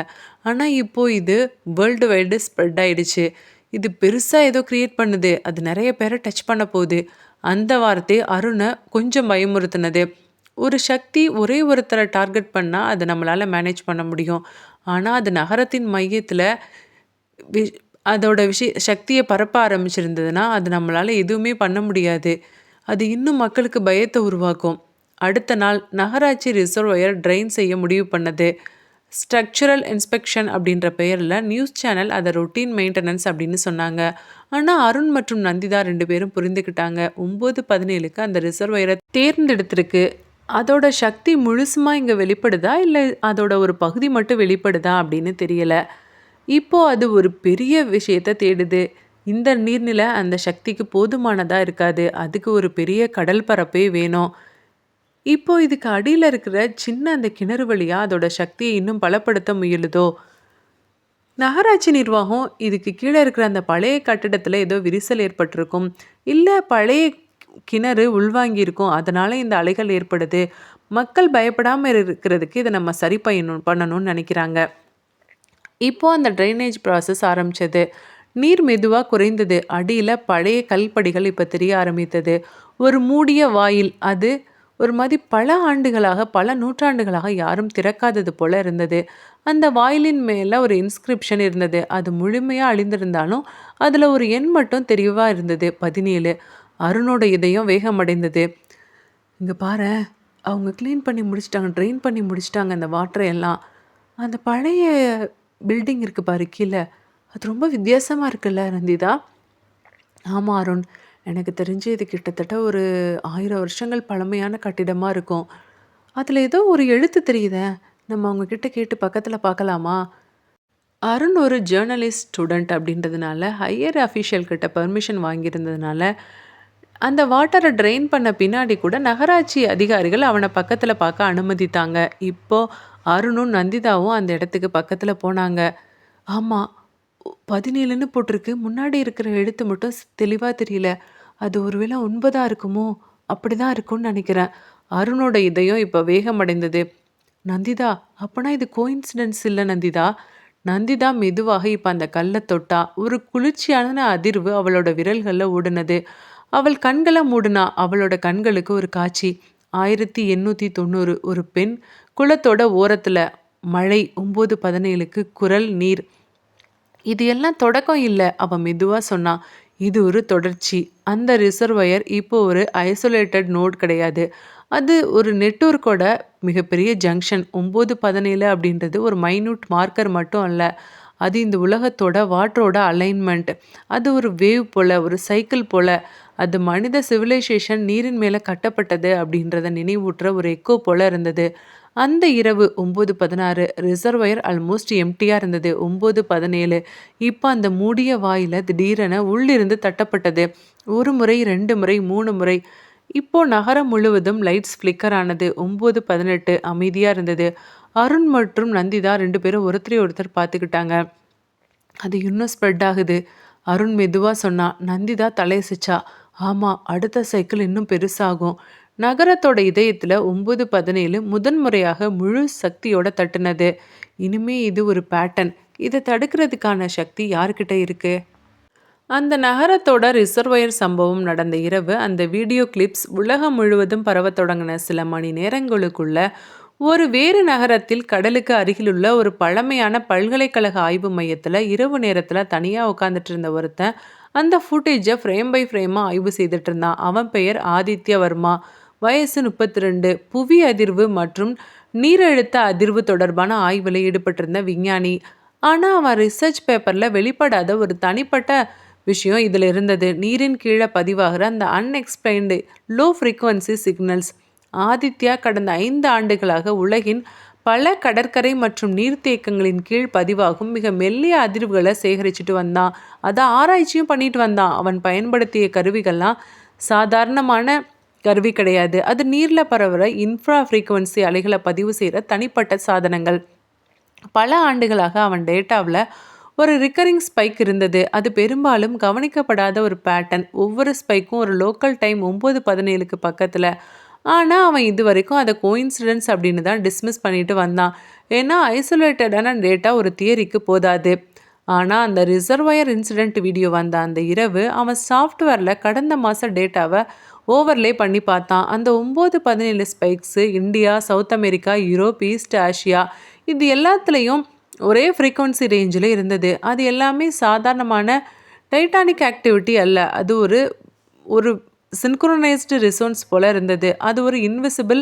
ஆனா இப்போ இது வேர்ல்டு வைடு ஸ்ப்ரெட் ஆயிடுச்சு. இது பெருசா ஏதோ கிரியேட் பண்ணுது. அது நெறைய பேர டச் பண்ண போகுது. அந்த வார்த்தை அருண கொஞ்சம் பயமுறுத்துனது. ஒரு சக்தி ஒரே ஒருத்தர டார்கெட் பண்ணா அத நம்மளால மேனேஜ் பண்ண முடியும். ஆனா அது நகரத்தின் மையத்துல வி அதோட சக்திய பரப்ப ஆரம்பிச்சிருந்ததுன்னா, அது நம்மளால எதுவுமே பண்ண முடியாது. அது இன்னும் மக்களுக்கு பயத்த உருவாக்கும். அடுத்த நாள் நகராட்சி ரிசர்வாயர் ட்ரெயின் செய்ய முடிவு பண்ணது. ஸ்ட்ரக்சரல் இன்ஸ்பெக்ஷன் அப்படின்ற பெயர்ல நியூஸ் சேனல் அத ரொட்டீன் மெயின்டனன்ஸ் அப்படின்னு சொன்னாங்க. ஆனா அருண் மற்றும் நந்திதா 2 பேரும் புரிந்துக்கிட்டாங்க. 9:17க்கு அந்த ரிசர்வாயர தேர்ந்தெடுத்திருக்கு. அதோட சக்தி முழுசுமா இங்க வெளிப்படுதா? இல்ல அதோட ஒரு பகுதி மட்டும் வெளிப்படுதா அப்படின்னு தெரியல. இப்போ அது ஒரு பெரிய விஷயத்த தேடுது. இந்த நீர்நிலை அந்த சக்திக்கு போதுமானதா இருக்காது. அதுக்கு ஒரு பெரிய கடல் பரப்பே வேணும். இப்போ இதுக்கு அடியில இருக்கிற சின்ன அந்த கிணறு வழியா அதோட சக்தியை இன்னும் பலப்படுத்த முயலுதோ? நகராட்சி நிர்வாகம் இதுக்கு கீழ இருக்கிற அந்த பழைய கட்டிடத்துல ஏதோ விரிசல் ஏற்பட்டிருக்கும். இல்ல பழைய கிணறு உள்வாங்கியிருக்கும். அதனால இந்த அலைகள் ஏற்படுது. மக்கள் பயப்படாம இருக்கிறதுக்கு இத நம்ம சரி பண்ணணும்னு நினைக்கிறாங்க. இப்போ அந்த ட்ரைனேஜ் ப்ராசஸ் ஆரம்பிச்சது. நீர் மெதுவா குறைந்தது. அடியில பழைய கல்படிகள் இப்ப தெரிய ஆரம்பித்தது. ஒரு மூடிய வாயில். அது ஒரு மாரி பல ஆண்டுகளாக, பல நூற்றாண்டுகளாக யாரும் திறக்காதது போல இருந்தது. அந்த வாயிலின் மேல ஒரு இன்ஸ்கிரிப்ஷன் இருந்தது. அது முழுமையா அழிந்திருந்தாலும், அதுல ஒரு எண் மட்டும் தெளிவா இருந்தது. 17. அருணோட இதயம் வேகமடைந்தது. இங்க பாரேன், அவங்க கிளீன் பண்ணி முடிச்சுட்டாங்க. ட்ரெயின் பண்ணி முடிச்சுட்டாங்க அந்த வாட்டர எல்லாம். அந்த பழைய பில்டிங் இருக்கு பாரு கீழ. அது ரொம்ப வித்தியாசமா இருக்குல்ல நந்திதா? ஆமா அருண். எனக்கு தெரிஞ்சு இது கிட்டத்தட்ட ஒரு 1000 வருஷங்கள் பழமையான கட்டிடமா இருக்கும். அதுல ஏதோ ஒரு எழுத்து தெரியுதே! நம்ம அவங்க கிட்ட கேட்டு பக்கத்துல பார்க்கலாமா? அருண் ஒரு ஜர்னலிஸ்ட் ஸ்டூடண்ட் அப்படின்றதுனால, ஹையர் அஃபிஷியல் கிட்ட பெர்மிஷன் வாங்கியிருந்ததுனால, அந்த வாட்டர ட்ரெயின் பண்ண பின்னாடி கூட நகராட்சி அதிகாரிகள் அவன பக்கத்துல பார்க்க அனுமதித்தாங்க. இப்போ அருணும், நந்திதாவும் அந்த இடத்துக்கு பக்கத்துல போனாங்க. ஆமா. 17ன்னு போட்டிருக்கு. முன்னாடி இருக்கிற எழுத்து மட்டும் தெளிவா தெரியல. அது ஒருவேளை 9ஆ இருக்குமோ? அப்படிதான் இருக்கும்னு நெனைக்கிறேன். அருணோட இதயம் இப்ப வேகமடைந்தது. நந்திதா, அப்பனா இது கோயின்சிடன்ஸ் இல்ல நந்திதா. நந்திதா மெதுவாக இப்ப அந்த கல்ல தொட்டா. ஒரு குளிர்ச்சியான அதிர்வு அவளோட விரல்கள்ல ஓடுனது. அவள் கண்கள மூடுனா. அவளோட கண்களுக்கு ஒரு காட்சி. 1890 ஒரு பெண் குளத்தோட ஓரத்துல. மழை 9:17க்கு குரல் நீர். இது எல்லாம் தொடக்கம் இல்ல. அவ மெதுவா சொன்னா. இது ஒரு தொடர்ச்சி. அந்த ரிசர்வாயர் இப்போ ஒரு ஐசோலேட்டட் நோட் கிடையாது. அது ஒரு நெட்வொர்க்கோட மிகப்பெரிய ஜங்ஷன். 9:17 அப்படின்றது ஒரு மைன்யூட் மார்க்கர் மட்டும் அல்ல. அது இந்த உலகத்தோட வாட்டரோட அலைன்மெண்ட். அது ஒரு வேவ் போல, ஒரு சைக்கிள் போல. அது மனித சிவிலைசேஷன் நீரின் மேல கட்டப்பட்டது அப்படின்றத நினைவூட்டுற ஒரு எக்கோ போல இருந்தது. அந்த இரவு 9:16 ரிசர்வாயர் ஆல்மோஸ்ட் எம்ப்டியா இருந்தது. 9:17 இப்ப அந்த மூடிய வாயில திடீரென உள்ளிருந்து தட்டப்பட்டது. 1 முறை, 2 முறை, 3 முறை. இப்போ நகரம் முழுவதும் லைட்ஸ் ஃப்ளிக்கர் ஆனது. 9:18 அமைதியா இருந்தது. அருண் மற்றும் நந்திதா 2 பேரும் ஒருத்தரை ஒருத்தர் பார்த்துக்கிட்டாங்க. அது இன்னும் ஸ்ப்ரெட் ஆகுது. அருண் மெதுவா சொன்னான். நந்திதா தலையசைச்சா. ஆமா, அடுத்த சைக்கிள் இன்னும் பெருசாகும். நகரத்தோட இதயத்துல 9:17 முதன்முறையாக முழு சக்தியோட தட்டுனது. இனிமே இது ஒரு பேட்டர்ன். இதை தடுக்கிறதுக்கான சக்தி யார்கிட்ட இருக்கு? அந்த நகரத்தோட ரிசர்வாயர் சம்பவம் நடந்த இரவு அந்த வீடியோ கிளிப்ஸ் உலகம் முழுவதும் பரவத் தொடங்கின சில மணி நேரங்களுக்குள்ள ஒரு வேறு நகரத்தில் கடலுக்கு அருகிலுள்ள ஒரு பழமையான பல்கலைக்கழக ஆய்வு மையத்துல இரவு நேரத்துல தனியா உட்காந்துட்டு இருந்த ஒருத்தன் அந்த ஃபுட்டேஜை ஃப்ரேம் பை ஃப்ரேமா ஆய்வு செய்துட்டு இருந்தான். அவன் பெயர் ஆதித்ய வர்மா. வயசு 32. புவி அதிர்வு மற்றும் நீரழுத்த அதிர்வு தொடர்பான ஆய்வில் ஈடுபட்டிருந்த விஞ்ஞானி. ஆனா அவன் ரிசர்ச் பேப்பர்ல வெளிப்படாத ஒரு தனிப்பட்ட விஷயம் இதுல இருந்தது. நீரின் கீழே பதிவாகிற அந்த unexplained low frequency signals. Aditya கடந்த 5 ஆண்டுகளாக உலகின் பல கடற்கரை மற்றும் நீர்த்தேக்கங்களின் கீழ் பதிவாகும் மிக மெல்லிய அதிர்வுகளை சேகரிச்சுட்டு வந்தான். அதை ஆராய்ச்சியும் பண்ணிட்டு வந்தான். அவன் பயன்படுத்திய கருவிகள்லாம் சாதாரணமான கருவி கிடையாது. அது நீரில் பரவுற இன்ஃப்ரா ஃப்ரீக்குவன்சி அலைகளை பதிவு செய்கிற தனிப்பட்ட சாதனங்கள். பல ஆண்டுகளாக அவன் டேட்டாவில் ஒரு ரிக்கரிங் ஸ்பைக் இருந்தது. அது பெரும்பாலும் கவனிக்கப்படாத ஒரு பேட்டர்ன். ஒவ்வொரு ஸ்பைக்கும் ஒரு லோக்கல் டைம் 9:17க்கு பக்கத்தில். ஆனால் அவன் இது வரைக்கும் அதை கோயின்சிடன்ஸ் அப்படின்னு தான் டிஸ்மிஸ் பண்ணிட்டு வந்தான். ஏன்னா ஐசோலேட்டடான டேட்டா ஒரு தியரிக்கு போதாது. ஆனால் அந்த ரிசர்வாயர் இன்சிடென்ட் வீடியோ வந்த அந்த இரவு அவன் சாஃப்ட்வேரில் கடந்த மாத டேட்டாவை ஓவர்லே பண்ணி பார்த்தான். அந்த 9:17 spikes India, South America, Europe, East Asia இது எல்லாத்துலேயும் ஒரே ஃப்ரீக்வன்சி ரேஞ்சில் இருந்தது. அது எல்லாமே சாதாரணமான டைட்டானிக் ஆக்டிவிட்டி அல்ல. அது ஒரு ஒரு சின்க்ரோனைஸ்டு ரிசோன்ஸ் போல் இருந்தது. அது ஒரு இன்விசிபிள்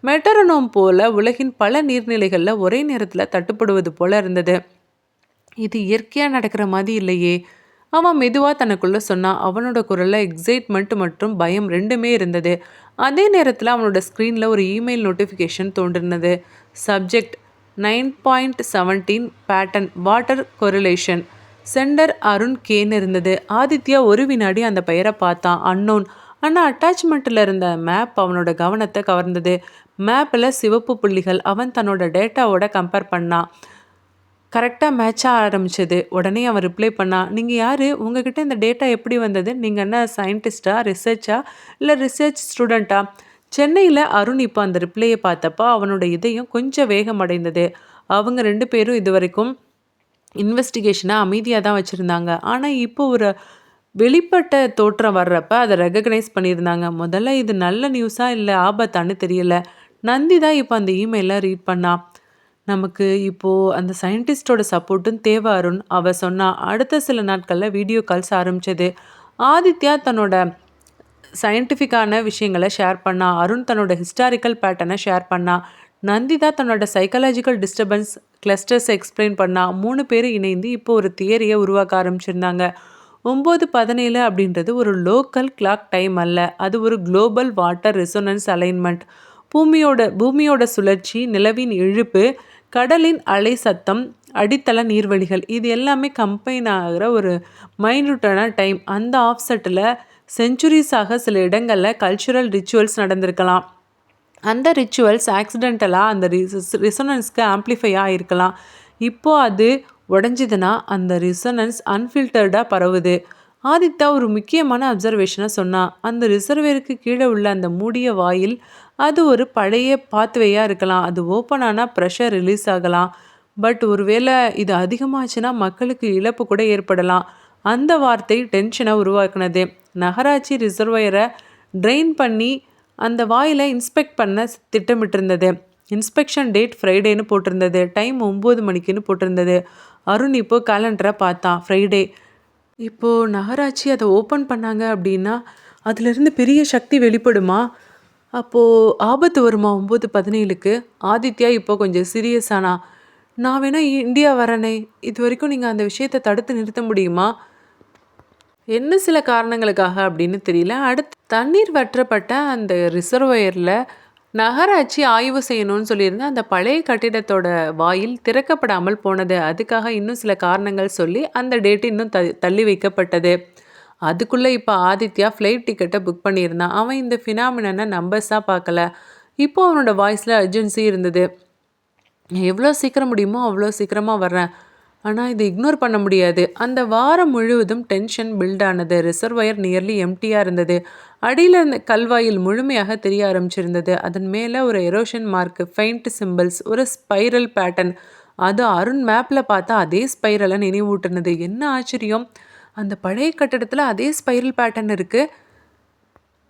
மெட்டரோனோம் போல் உலகின் பல நீர்நிலைகளில் ஒரே நேரத்தில் தட்டுப்படுவது போல் இருந்தது. இது இயற்கையாக நடக்கிற மாதிரி இல்லையே. அவன் மெதுவாக தனக்குள்ளே சொன்னான். அவனோட குரலில் எக்ஸைட்மெண்ட் மற்றும் பயம் ரெண்டுமே இருந்தது. அதே நேரத்தில் அவனோட ஸ்க்ரீனில் ஒரு இமெயில் நோட்டிஃபிகேஷன் தோன்றினது. Subject 9.17 pattern water correlation. Sender Arun கேன்னு இருந்தது. ஆதித்யா ஒரு வினாடி அந்த பெயரை பார்த்தான். அன்னோன். ஆனால் அட்டாச்மெண்ட்டில் இருந்த மேப் அவனோட கவனத்தை கவர்ந்தது. மேப்பில் சிவப்பு புள்ளிகள். அவன் தன்னோட டேட்டாவோட கம்பேர் பண்ணான். கரெக்டாக மேட்சாக ஆரம்பிச்சது. உடனே அவன் ரிப்ளை பண்ணான். நீங்கள் யார்? உங்ககிட்ட இந்த டேட்டா எப்படி வந்தது? நீங்கள் என்ன சயின்டிஸ்டா, ரிசர்ச்சா இல்லை ரிசர்ச் ஸ்டூடெண்ட்டா? சென்னையில் அருண் இப்போ அந்த ரிப்ளையை பார்த்தப்போ அவனோட இதயம் கொஞ்சம் வேகம் அடைந்தது. அவங்க 2 பேரும் இது வரைக்கும் இன்வெஸ்டிகேஷனை அமைதியாக தான் வச்சுருந்தாங்க. ஆனால் இப்போ ஒரு வெளிப்பட்ட தோற்றம் வர்றப்ப அதை ரெகக்னைஸ் பண்ணியிருந்தாங்க. முதல்ல இது நல்ல நியூஸாக இல்லை ஆபத்தான்னு தெரியல. நந்தி தான் இப்போ அந்த இமெயிலை ரீட் பண்ணா. நமக்கு இப்போது அந்த சயின்டிஸ்டோட சப்போர்ட்டும் தேவை அருண், அவள் சொன்னா. அடுத்த சில நாட்களில் வீடியோ கால்ஸ் ஆரம்பிச்சது. ஆதித்யா தன்னோட சயின்டிஃபிக்கான விஷயங்களை ஷேர் பண்ணா. அருண் தன்னோட ஹிஸ்டாரிக்கல் பேட்டர்னை ஷேர் பண்ணா. நந்திதா தன்னோட சைக்காலஜிக்கல் டிஸ்டர்பன்ஸ் கிளஸ்டர்ஸை எக்ஸ்பிளைன் பண்ணா. 3 பேரும் இணைந்து இப்போ ஒரு தியரியை உருவாக்க ஆரம்பிச்சிருந்தாங்க. 9:17 அப்படின்றது ஒரு லோக்கல் கிளாக் டைம் அல்ல. அது ஒரு குளோபல் வாட்டர் ரெசோனன்ஸ் அலைன்மெண்ட். பூமியோட சுழற்சி, நிலவின் இழுப்பு, கடலின் அலை சத்தம், அடித்தள நீர்வழிகள் இது எல்லாமே கம்பைன் ஆகிற ஒரு மைன்யூட்டான டைம். அந்த ஆஃப்செட்டில் செஞ்சுரிஸாக சில இடங்களில் கல்ச்சுரல் ரிச்சுவல்ஸ் நடந்திருக்கலாம். அந்த ரிச்சுவல்ஸ் ஆக்சிடென்டலாக அந்த ரிசோனன்ஸ்க்கு ஆம்ப்ளிஃபையாக இருக்கலாம். இப்போது அது உடஞ்சிதுன்னா அந்த ரிசோனன்ஸ் அன்ஃபில்டர்டாக பரவுது. ஆதித்யா ஒரு முக்கியமான அப்சர்வேஷனை சொன்னான். அந்த ரிசர்வேருக்கு கீழே உள்ள அந்த மூடிய வாயில் அது ஒரு பழைய பாத்வேயாக இருக்கலாம். அது ஓப்பன் ஆனால் ப்ரெஷர் ரிலீஸ் ஆகலாம். பட் ஒருவேளை இது அதிகமாச்சுன்னா மக்களுக்கு இழப்பு கூட ஏற்படலாம். அந்த வார்த்தை டென்ஷனை உருவாக்குனது. நகராட்சி ரிசர்வயரை ட்ரெயின் பண்ணி அந்த வாயில இன்ஸ்பெக்ட் பண்ண திட்டமிட்டிருந்தது. இன்ஸ்பெக்ஷன் டேட் ஃப்ரைடேன்னு போட்டிருந்தது. டைம் 9 மணிக்குன்னு போட்டிருந்தது. அருண் இப்போ கேலண்டரை பார்த்தான். ஃப்ரைடே. இப்போது நகராட்சி அதை ஓப்பன் பண்ணாங்க அப்படின்னா அதிலிருந்து பெரிய சக்தி வெளிப்படுமா? அப்போது ஆபத்து வருமா 9:17க்கு? ஆதித்யா இப்போ கொஞ்சம் சீரியஸானா. நான் வேணா இந்தியா வரனே, இது வரைக்கும் நீங்கள் அந்த விஷயத்தை தடுத்து நிறுத்த முடியுமா? என்ன சில காரணங்களுக்காக அப்படின்னு தெரியல. அடுத்து தண்ணீர் வற்றப்பட்ட அந்த ரிசர்வயரில் நகராட்சி ஆய்வு செய்யணும்னு சொல்லியிருந்தேன். அந்த பழைய கட்டிடத்தோட வாயில் திறக்கப்படாமல் போனது. அதுக்காக இன்னும் சில காரணங்கள் சொல்லி அந்த டேட்டு இன்னும் தள்ளி வைக்கப்பட்டது. அதுக்குள்ளே இப்போ ஆதித்யா ஃப்ளைட் டிக்கெட்டை புக் பண்ணியிருந்தான். அவன் இந்த ஃபினாமினனை நம்பர்ஸாக பார்க்கல. இப்போ அவனோட வாய்ஸில் அர்ஜென்சி இருந்தது. எவ்வளோ சீக்கிரம் முடியுமோ அவ்வளோ சீக்கிரமாக வர்றேன். ஆனால் இதை இக்னோர் பண்ண முடியாது. அந்த வாரம் முழுவதும் டென்ஷன் பில்ட் ஆனது. ரிசர்வயர் நியர்லி எம்டியாக இருந்தது. அடியில் இருந்த கல்வாயில் முழுமையாக தெரிய ஆரம்பிச்சிருந்தது. அதன் மேலே ஒரு எரோஷன் மார்க், ஃபெயிண்ட் சிம்பிள்ஸ், ஒரு ஸ்பைரல் பேட்டர்ன். அது அருண் மேப்பில் பார்த்தா அதே ஸ்பைரலை நினைவூட்டுனது. என்ன ஆச்சரியம், அந்த பழைய கட்டடத்தில் அதே ஸ்பைரல் பேட்டர்ன் இருக்குது.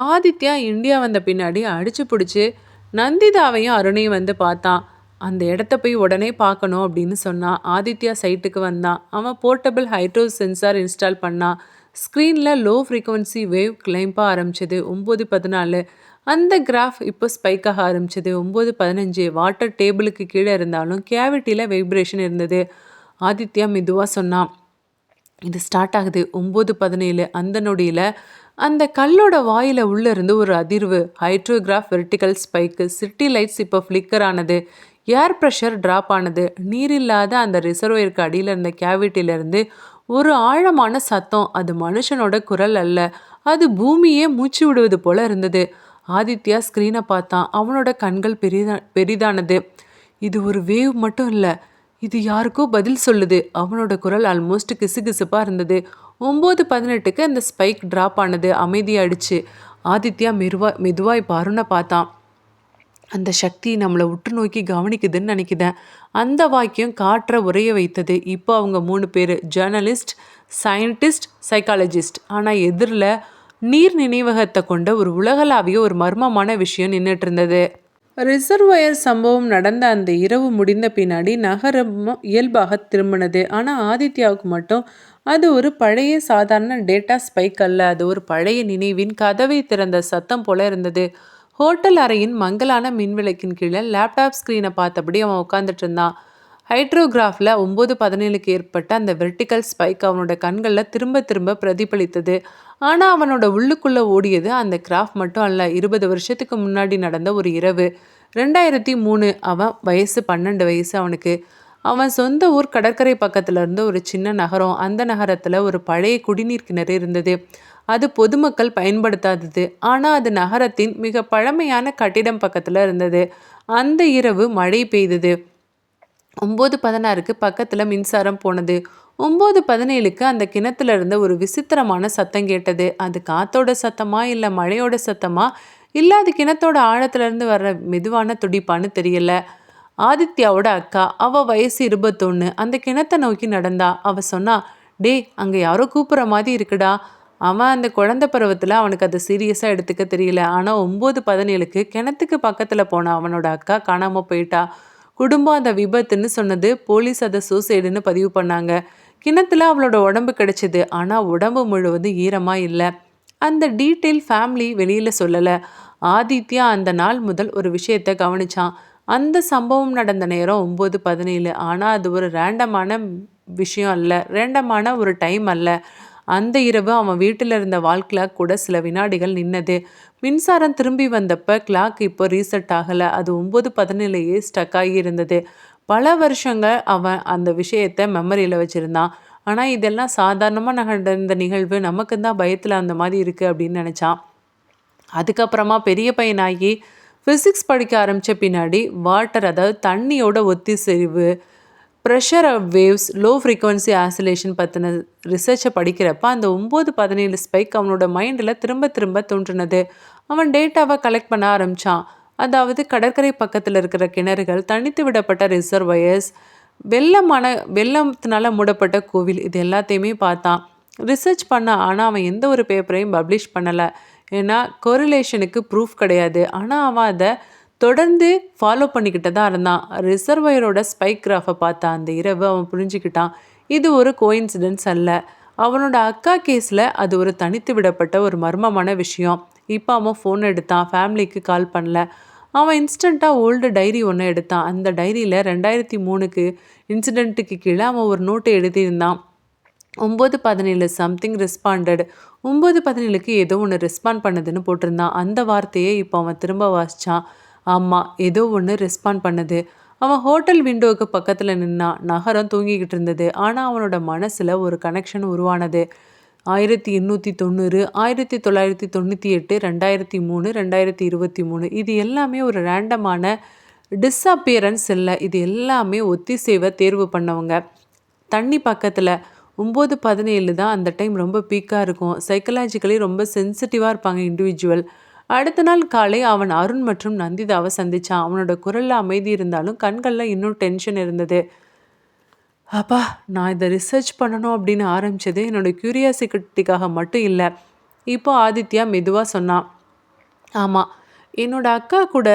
ஆதித்யா இந்தியா வந்த பின்னாடி அடிச்சு பிடிச்சி நந்திதாவையும் அருணையும் வந்து பார்த்தான். அந்த இடத்த போய் உடனே பார்க்கணும் அப்படின்னு சொன்னான். ஆதித்யா சைட்டுக்கு வந்தான். அவன் போர்ட்டபிள் ஹைட்ரோ சென்சார் இன்ஸ்டால் பண்ணான். ஸ்க்ரீனில் லோ ஃப்ரீக்வன்சி வேவ் கிளைம்பாக ஆரம்பிச்சது. 9:14 அந்த கிராஃப் இப்போ ஸ்பைக்காக ஆரம்பிச்சது. 9:15 வாட்டர் டேபிளுக்கு கீழே இருந்தாலும் கேவிட்டியில் வைப்ரேஷன் இருந்தது. ஆதித்யா மெதுவாக சொன்னான், இது ஸ்டார்ட் ஆகுது. 9:17 அந்த நொடியில் அந்த கல்லோட வாயில உள்ளேருந்து ஒரு அதிர்வு. ஹைட்ரோகிராஃப் வெர்டிக்கல் ஸ்பைக்கு. சிட்டி லைட்ஸ் இப்போ ஃப்ளிக்கர் ஆனது. ஏர் ப்ரெஷர் ட்ராப் ஆனது. நீர் இல்லாத அந்த ரிசர்வாயருக்கு அடியில் இருந்த கேவிட்டியிலேருந்து ஒரு ஆழமான சத்தம். அது மனுஷனோட குரல் அல்ல, அது பூமியே மூச்சு விடுவது போல இருந்தது. ஆதித்யா ஸ்க்ரீனை பார்த்தான். அவனோட கண்கள் பெரிதானது. இது ஒரு வேவ் மட்டும் இல்லை, இது யாருக்கோ பதில் சொல்லுது. அவனோட குரல் ஆல்மோஸ்ட் கிசுகிசுப்பாக இருந்தது. 9:18க்கு அந்த ஸ்பைக் ட்ராப் ஆனது. அமைதியாயிடுச்சு. ஆதித்யா மெதுவாய் பருணை பார்த்தான். அந்த சக்தி நம்மளை உற்று நோக்கி கவனிக்குதுன்னு நினைக்கிறேன். அந்த வாக்கியம் காற்றை உறைய வைத்தது. இப்போ அவங்க 3 பேர், ஜேர்னலிஸ்ட், சயின்டிஸ்ட், சைக்காலஜிஸ்ட். ஆனால் எதிரில் நீர் நினைவகத்தை கொண்ட ஒரு உலகளாவிய ஒரு மர்மமான விஷயம் நின்றுட்டு இருந்தது. ரிசர்வாயர் சம்பவம் நடந்த அந்த இரவு முடிந்த பின்னாடி நகரம் இயல்பாக திரும்பினது. ஆனால் ஆதித்யாவுக்கு மட்டும் அது ஒரு பழைய சாதாரண டேட்டா ஸ்பைக் அல்ல, அது ஒரு பழைய நினைவின் கதவை திறந்த சத்தம் போல இருந்தது. ஹோட்டல் அறையின் மங்கலான மின்விளக்கின் கீழே லேப்டாப் ஸ்க்ரீனை பார்த்தபடி அவன் உட்காந்துட்டு இருந்தான். ஹைட்ரோகிராஃபில் 9:17க்கு ஏற்பட்ட அந்த வெர்டிக்கல் ஸ்பைக் அவனோட கண்களில் திரும்ப திரும்ப பிரதிபலித்தது. ஆனால் அவனோட உள்ளுக்குள்ளே ஓடியது அந்த கிராஃப் மட்டும் அல்ல, 20 வருஷத்துக்கு முன்னாடி நடந்த ஒரு இரவு. 2003. அவன் வயசு 12 வயசு அவனுக்கு. அவன் சொந்த ஊர் கடற்கரை பக்கத்தில் இருந்த ஒரு சின்ன நகரம். அந்த நகரத்தில் ஒரு பழைய குடிநீர் கிணறு இருந்தது. அது பொதுமக்கள் பயன்படுத்தாதது, ஆனால் அது நகரத்தின் மிக பழமையான கட்டிடம் பக்கத்தில் இருந்தது. அந்த இரவு மழை பெய்தது. 9:16க்கு பக்கத்தில் மின்சாரம் போனது. 9:17க்கு அந்த கிணத்துல இருந்த ஒரு விசித்திரமான சத்தம் கேட்டது. அது காத்தோட சத்தமா, இல்லை மழையோட சத்தமா, இல்லை அது கிணத்தோட ஆழத்துலேருந்து வர்ற மெதுவான துடிப்பான்னு தெரியல. ஆதித்யாவோட அக்கா, அவள் வயசு 21, அந்த கிணத்தை நோக்கி நடந்தா. அவள் சொன்னா, டே, அங்கே யாரோ கூப்பிட்ற மாதிரி இருக்குடா. அவன் அந்த குழந்தை பருவத்தில் அவனுக்கு அதை சீரியஸாக எடுத்துக்க தெரியல. ஆனால் 9:17க்கு கிணத்துக்கு பக்கத்தில் போன அவனோட அக்கா காணாமல் போயிட்டா. குடும்பம் அந்த விபத்துன்னு சொன்னது. போலீஸ் அதை சூசைடுன்னு பதிவு பண்ணாங்க. கிணத்துல அவளோட உடம்பு கிடைச்சிது, ஆனால் உடம்பு முழுவதும் ஈரமாக இல்லை. அந்த டீட்டெயில் ஃபேமிலி வெளியில் சொல்லலை. ஆதித்யா அந்த நாள் முதல் ஒரு விஷயத்தை கவனிச்சான். அந்த சம்பவம் நடந்த நேரம் 9:17, ஆனால் அது ஒரு ரேண்டமான விஷயம் அல்ல, ரேண்டமான ஒரு டைம் அல்ல. அந்த இரவு அவன் வீட்டில் இருந்த வால் கிளாக் கூட சில வினாடிகள் நின்னது. மின்சாரம் திரும்பி வந்தப்ப கிளாக் இப்போ ரீசெட் ஆகலை, அது 9:17 ஸ்டக் ஆகி இருந்தது. பல வருஷங்கள் அவன் அந்த விஷயத்தை மெமரியில் வச்சுருந்தான். ஆனால் இதெல்லாம் சாதாரணமாக நடந்த நிகழ்வு, நமக்கு தான் பயத்தில் அந்த மாதிரி இருக்குது அப்படின்னு நினச்சான். அதுக்கப்புறமா பெரிய பையனாகி ஃபிசிக்ஸ் படிக்க ஆரம்பித்த பின்னாடி வாட்டர், அதாவது தண்ணியோட ஒத்திசைவு, pressure waves, low frequency oscillation பற்றின ரிசர்ச்சை படிக்கிறப்ப அந்த 9:17 ஸ்பைக் அவனோட மைண்டில் திரும்ப திரும்ப தோன்றினது. அவன் டேட்டாவை கலெக்ட் பண்ண ஆரம்பித்தான். அதாவது கடற்கரை பக்கத்தில் இருக்கிற கிணறுகள், தனித்து விடப்பட்ட ரிசர்வயர்ஸ், வெள்ளத்தினால மூடப்பட்ட கோவில், இது எல்லாத்தையுமே பார்த்தான், ரிசர்ச் பண்ண. ஆனால் அவன் எந்த ஒரு பேப்பரையும் பப்ளிஷ் பண்ணலை, ஏன்னா கோரிலேஷனுக்கு ப்ரூஃப் கிடையாது. ஆனால் அவன் அதை தொடர்ந்து ஃபாலோ பண்ணிக்கிட்டு தான் இருந்தான். ரிசர்வயரோட ஸ்பைக் கிராஃபை பார்த்த அந்த இரவு அவன் புரிஞ்சுக்கிட்டான், இது ஒரு கோயின்சிடென்ஸ் அல்ல. அவனோட அக்கா கேஸில் அது ஒரு தனித்து விடப்பட்ட ஒரு மர்மமான விஷயம். இப்போ அவன் ஃபோன் எடுத்தான், ஃபேமிலிக்கு கால் பண்ணல. அவன் இன்ஸ்டண்ட்டாக ஓல்டு டைரி ஒன்று எடுத்தான். அந்த டைரியில் 2003க்கு இன்சிடெண்ட்டுக்கு கீழே அவன் ஒரு நோட்டை எழுதியிருந்தான். 9:17 சம்திங் ரெஸ்பாண்டட். 9:17க்கு ஏதோ ஒன்று ரெஸ்பாண்ட் பண்ணுதுன்னு போட்டிருந்தான். அந்த வார்த்தையை இப்போ அவன் திரும்ப வாசித்தான். ஆமாம், ஏதோ ஒன்று ரெஸ்பாண்ட் பண்ணுது. அவன் ஹோட்டல் விண்டோவுக்கு பக்கத்தில் நின்னான். நகரம் தூங்கிக்கிட்டு இருந்தது, ஆனால் அவனோட மனசில் ஒரு கனெக்ஷன் உருவானது. 1890, 1998, 2003, 2023, இது எல்லாமே ஒரு ரேண்டமான டிஸ்அப்பியரன்ஸ் இல்லை, இது எல்லாமே ஒத்திசைவை தேர்வு பண்ணவங்க. தண்ணி பக்கத்தில் 9:17 தான் அந்த டைம் ரொம்ப பீக்காக இருக்கும். சைக்கலாஜிக்கலி ரொம்ப சென்சிட்டிவாக இருப்பாங்க இண்டிவிஜுவல். அடுத்த நாள் காலை அவன் அருண் மற்றும் நந்திதாவை சந்தித்தான். அவனோட குரலில் அமைதி இருந்தாலும் கண்களில் இன்னும் டென்ஷன் இருந்தது. அப்பா, நான் இதை ரிசர்ச் பண்ணணும் அப்படின்னு ஆரம்பித்தது என்னோட க்யூரியாசிட்டிக்காக மட்டும் இல்லை. இப்போ ஆதித்யா மெதுவாக சொன்னான், ஆமாம், என்னோட அக்கா கூட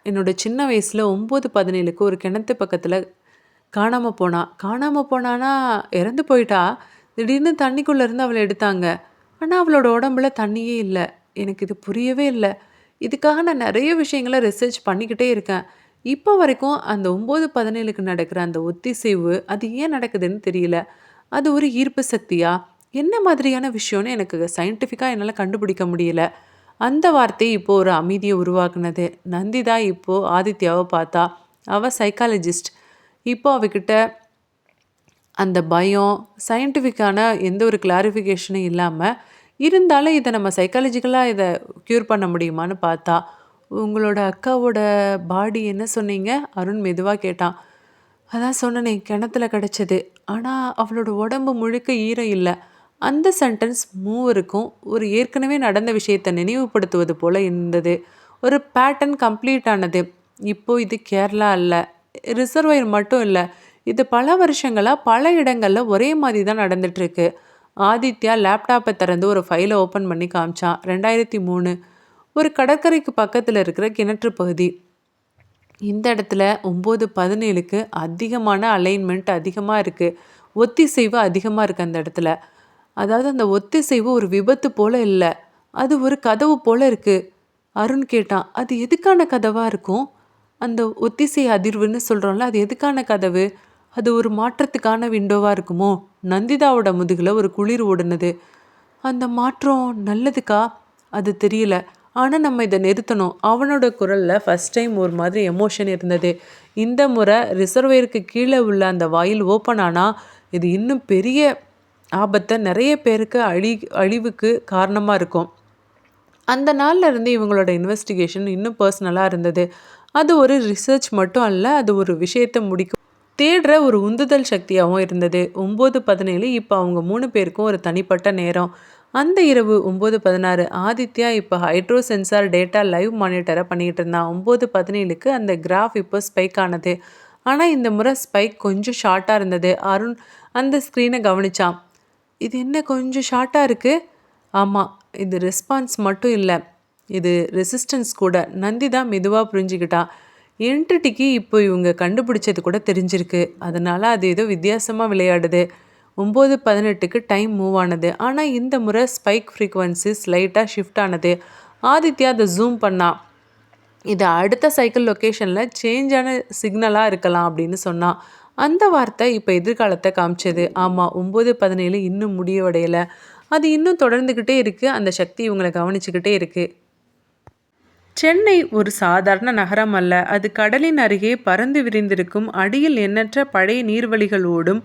என்னோட சின்ன வயசில் 9:17க்கு ஒரு கிணத்து பக்கத்தில் காணாமல் போனானா இறந்து போயிட்டா. திடீர்னு தண்ணிக்குள்ளேருந்து அவளை எடுத்தாங்க. ஆனால் அவளோட உடம்புல தண்ணியே இல்லை. எனக்கு இது புரியவே இல்லை. இதுக்காக நான் நிறைய விஷயங்களை ரிசர்ச் பண்ணிக்கிட்டே இருக்கேன். இப்போ வரைக்கும் அந்த 9:17க்கு நடக்கிற அந்த ஒத்திசைவு, அது ஏன் நடக்குதுன்னு தெரியல. அது ஒரு ஈர்ப்பு சக்தியா, என்ன மாதிரியான விஷயம்னு எனக்கு சயின்டிஃபிக்காக என்னால் கண்டுபிடிக்க முடியல. அந்த வார்த்தை இப்போது ஒரு அமைதியை உருவாக்குனது. நந்திதா இப்போது ஆதித்யாவை பார்த்தா. அவள் சைக்காலஜிஸ்ட். இப்போ அவகிட்ட அந்த பயம், சயின்டிஃபிக்கான எந்த ஒரு கிளாரிஃபிகேஷனும் இல்லாமல் இருந்தாலும் இதை நம்ம சைக்காலஜிக்கலாக இதை க்யூர் பண்ண முடியுமான்னு பார்த்தா. உங்களோட அக்காவோட பாடி என்ன சொன்னீங்க? அருண் மெதுவாக கேட்டான். அதான் சொன்னனே, கிணத்துல கிடச்சது. ஆனால் அவளோட உடம்பு முழுக்க ஈரம் இல்லை. அந்த சென்டென்ஸ் மூவருக்கும் ஒரு ஏற்கனவே நடந்த விஷயத்தை நினைவுபடுத்துவது போல இருந்தது. ஒரு பேட்டர்ன் கம்ப்ளீட் ஆனது. இப்போ இது கேரளா இல்லை, ரிசர்வாயர் மட்டும் இல்லை, இது பல வருஷங்களாக பல இடங்களில் ஒரே மாதிரி தான் நடந்துட்டுருக்கு. ஆதித்யா லேப்டாப்பை திறந்து ஒரு ஃபைலை ஓப்பன் பண்ணி காமிச்சான். 2003 ஒரு கடற்கரைக்கு பக்கத்தில் இருக்கிற கிணற்று பகுதி. இந்த இடத்துல 9:17க்கு அதிகமான அலைன்மெண்ட் அதிகமாக இருக்குது. ஒத்திசைவு அதிகமாக இருக்குது அந்த இடத்துல. அதாவது அந்த ஒத்திசைவு ஒரு விபத்து போல் இல்லை, அது ஒரு கதவு போல் இருக்குது. அருண் கேட்டான், அது எதுக்கான கதவாக இருக்கும்? அந்த ஒத்திசை அதிர்வுன்னு சொல்கிறோம்ல, அது எதுக்கான கதவு? அது ஒரு மாற்றத்துக்கான விண்டோவாக இருக்குமோ? நந்திதாவோட முதுகில் ஒரு குளிர் ஓடுனது. அந்த மாற்றம் நல்லதுக்கா? அது தெரியல, ஆனால் நம்ம இதை நிறுத்தணும். அவனோட குரலில் ஃபஸ்ட் டைம் ஒரு மாதிரி எமோஷன் இருந்தது. இந்த முறை ரிசர்வேருக்கு கீழே உள்ள அந்த வாயில் ஓப்பன் ஆனால் இது இன்னும் பெரிய ஆபத்தை, நிறைய பேருக்கு அழிவுக்கு காரணமாக இருக்கும். அந்த நாளில் இருந்து இவங்களோட இன்வெஸ்டிகேஷன் இன்னும் பர்சனலாக இருந்தது. அது ஒரு ரிசர்ச் மட்டும் அல்ல, அது ஒரு விஷயத்தை முடிக்கும் தேடுற ஒரு உந்துதல் சக்தியாகவும் இருந்தது. 9:17 இப்போ அவங்க 3 பேருக்கும் ஒரு தனிப்பட்ட நேரம். அந்த இரவு 9:16 ஆதித்யா இப்போ ஹைட்ரோ சென்சார் டேட்டா லைவ் மானிட்டரை பண்ணிகிட்டு இருந்தான். 9:17க்கு அந்த கிராஃப் இப்போ ஸ்பைக் ஆனது. ஆனால் இந்த முறை ஸ்பைக் கொஞ்சம் ஷார்ட்டாக இருந்தது. அருண் அந்த ஸ்க்ரீனை கவனிச்சான். இது என்ன கொஞ்சம் ஷார்ட்டாக இருக்குது? ஆமாம், இது ரெஸ்பான்ஸ் மட்டும் இல்லை, இது ரெசிஸ்டன்ஸ் கூட. நந்தி தான் மெதுவாக புரிஞ்சுக்கிட்டான். என்டிட்டிக்கு இப்போ இவங்க கண்டுபிடிச்சது கூட தெரிஞ்சிருக்கு, அதனால் அது ஏதோ வித்தியாசமாக விளையாடுது. 9:18க்கு டைம் மூவ் ஆனது. ஆனால் இந்த முறை ஸ்பைக் ஃப்ரீக்வன்சிஸ் லைட்டாக ஷிஃப்ட் ஆனது. ஆதித்யா அதை ஜூம் பண்ணான். இது அடுத்த சைக்கிள் லொக்கேஷனில் சேஞ்சான சிக்னலாக இருக்கலாம் அப்படின்னு சொன்னான். அந்த வார்த்தை இப்போ எதிர்காலத்தை காமிச்சது. ஆமாம், 9:17 இன்னும் முடிவடையலை, அது இன்னும் தொடர்ந்துக்கிட்டே இருக்குது. அந்த சக்தி இவங்களை கவனிச்சுக்கிட்டே இருக்குது. சென்னை ஒரு சாதாரண நகரம் அல்ல, அது கடலின் அருகே பறந்து விரிந்திருக்கும். அடியில் எண்ணற்ற பழைய நீர்வழிகள் ஓடும்.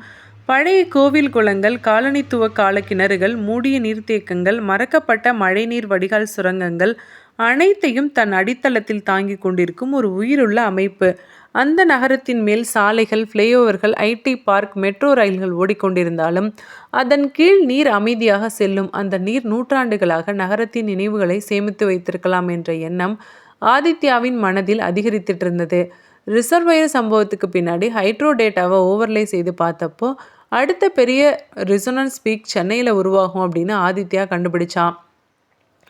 பழைய கோவில் குளங்கள், காலனித்துவ கால கிணறுகள், மூடிய நீர்த்தேக்கங்கள், மறக்கப்பட்ட மழைநீர் வடிகால் சுரங்கங்கள் அனைத்தையும் தன் அடித்தளத்தில் தாங்கி கொண்டிருக்கும் ஒரு உயிருள்ள அமைப்பு. அந்த நகரத்தின் மேல் சாலைகள், ஃப்ளைஓவர்கள், ஐடி பார்க், மெட்ரோ ரயில்கள் ஓடிக்கொண்டிருந்தாலும் அதன் கீழ் நீர் அமைதியாக செல்லும். அந்த நீர் நூற்றாண்டுகளாக நகரத்தின் நினைவுகளை சேமித்து வைத்திருக்கலாம் என்ற எண்ணம் ஆதித்யாவின் மனதில் அதிகரித்துட்டு இருந்தது. ரிசர்வாயர் சம்பவத்துக்கு பின்னாடி ஹைட்ரோ டேட்டாவை ஓவர்லே செய்து பார்த்தப்போ அடுத்த பெரிய ரெசோனன்ஸ் பீக் சென்னையில் உருவாகும் அப்படின்னு ஆதித்யா கண்டுபிடிச்சான்.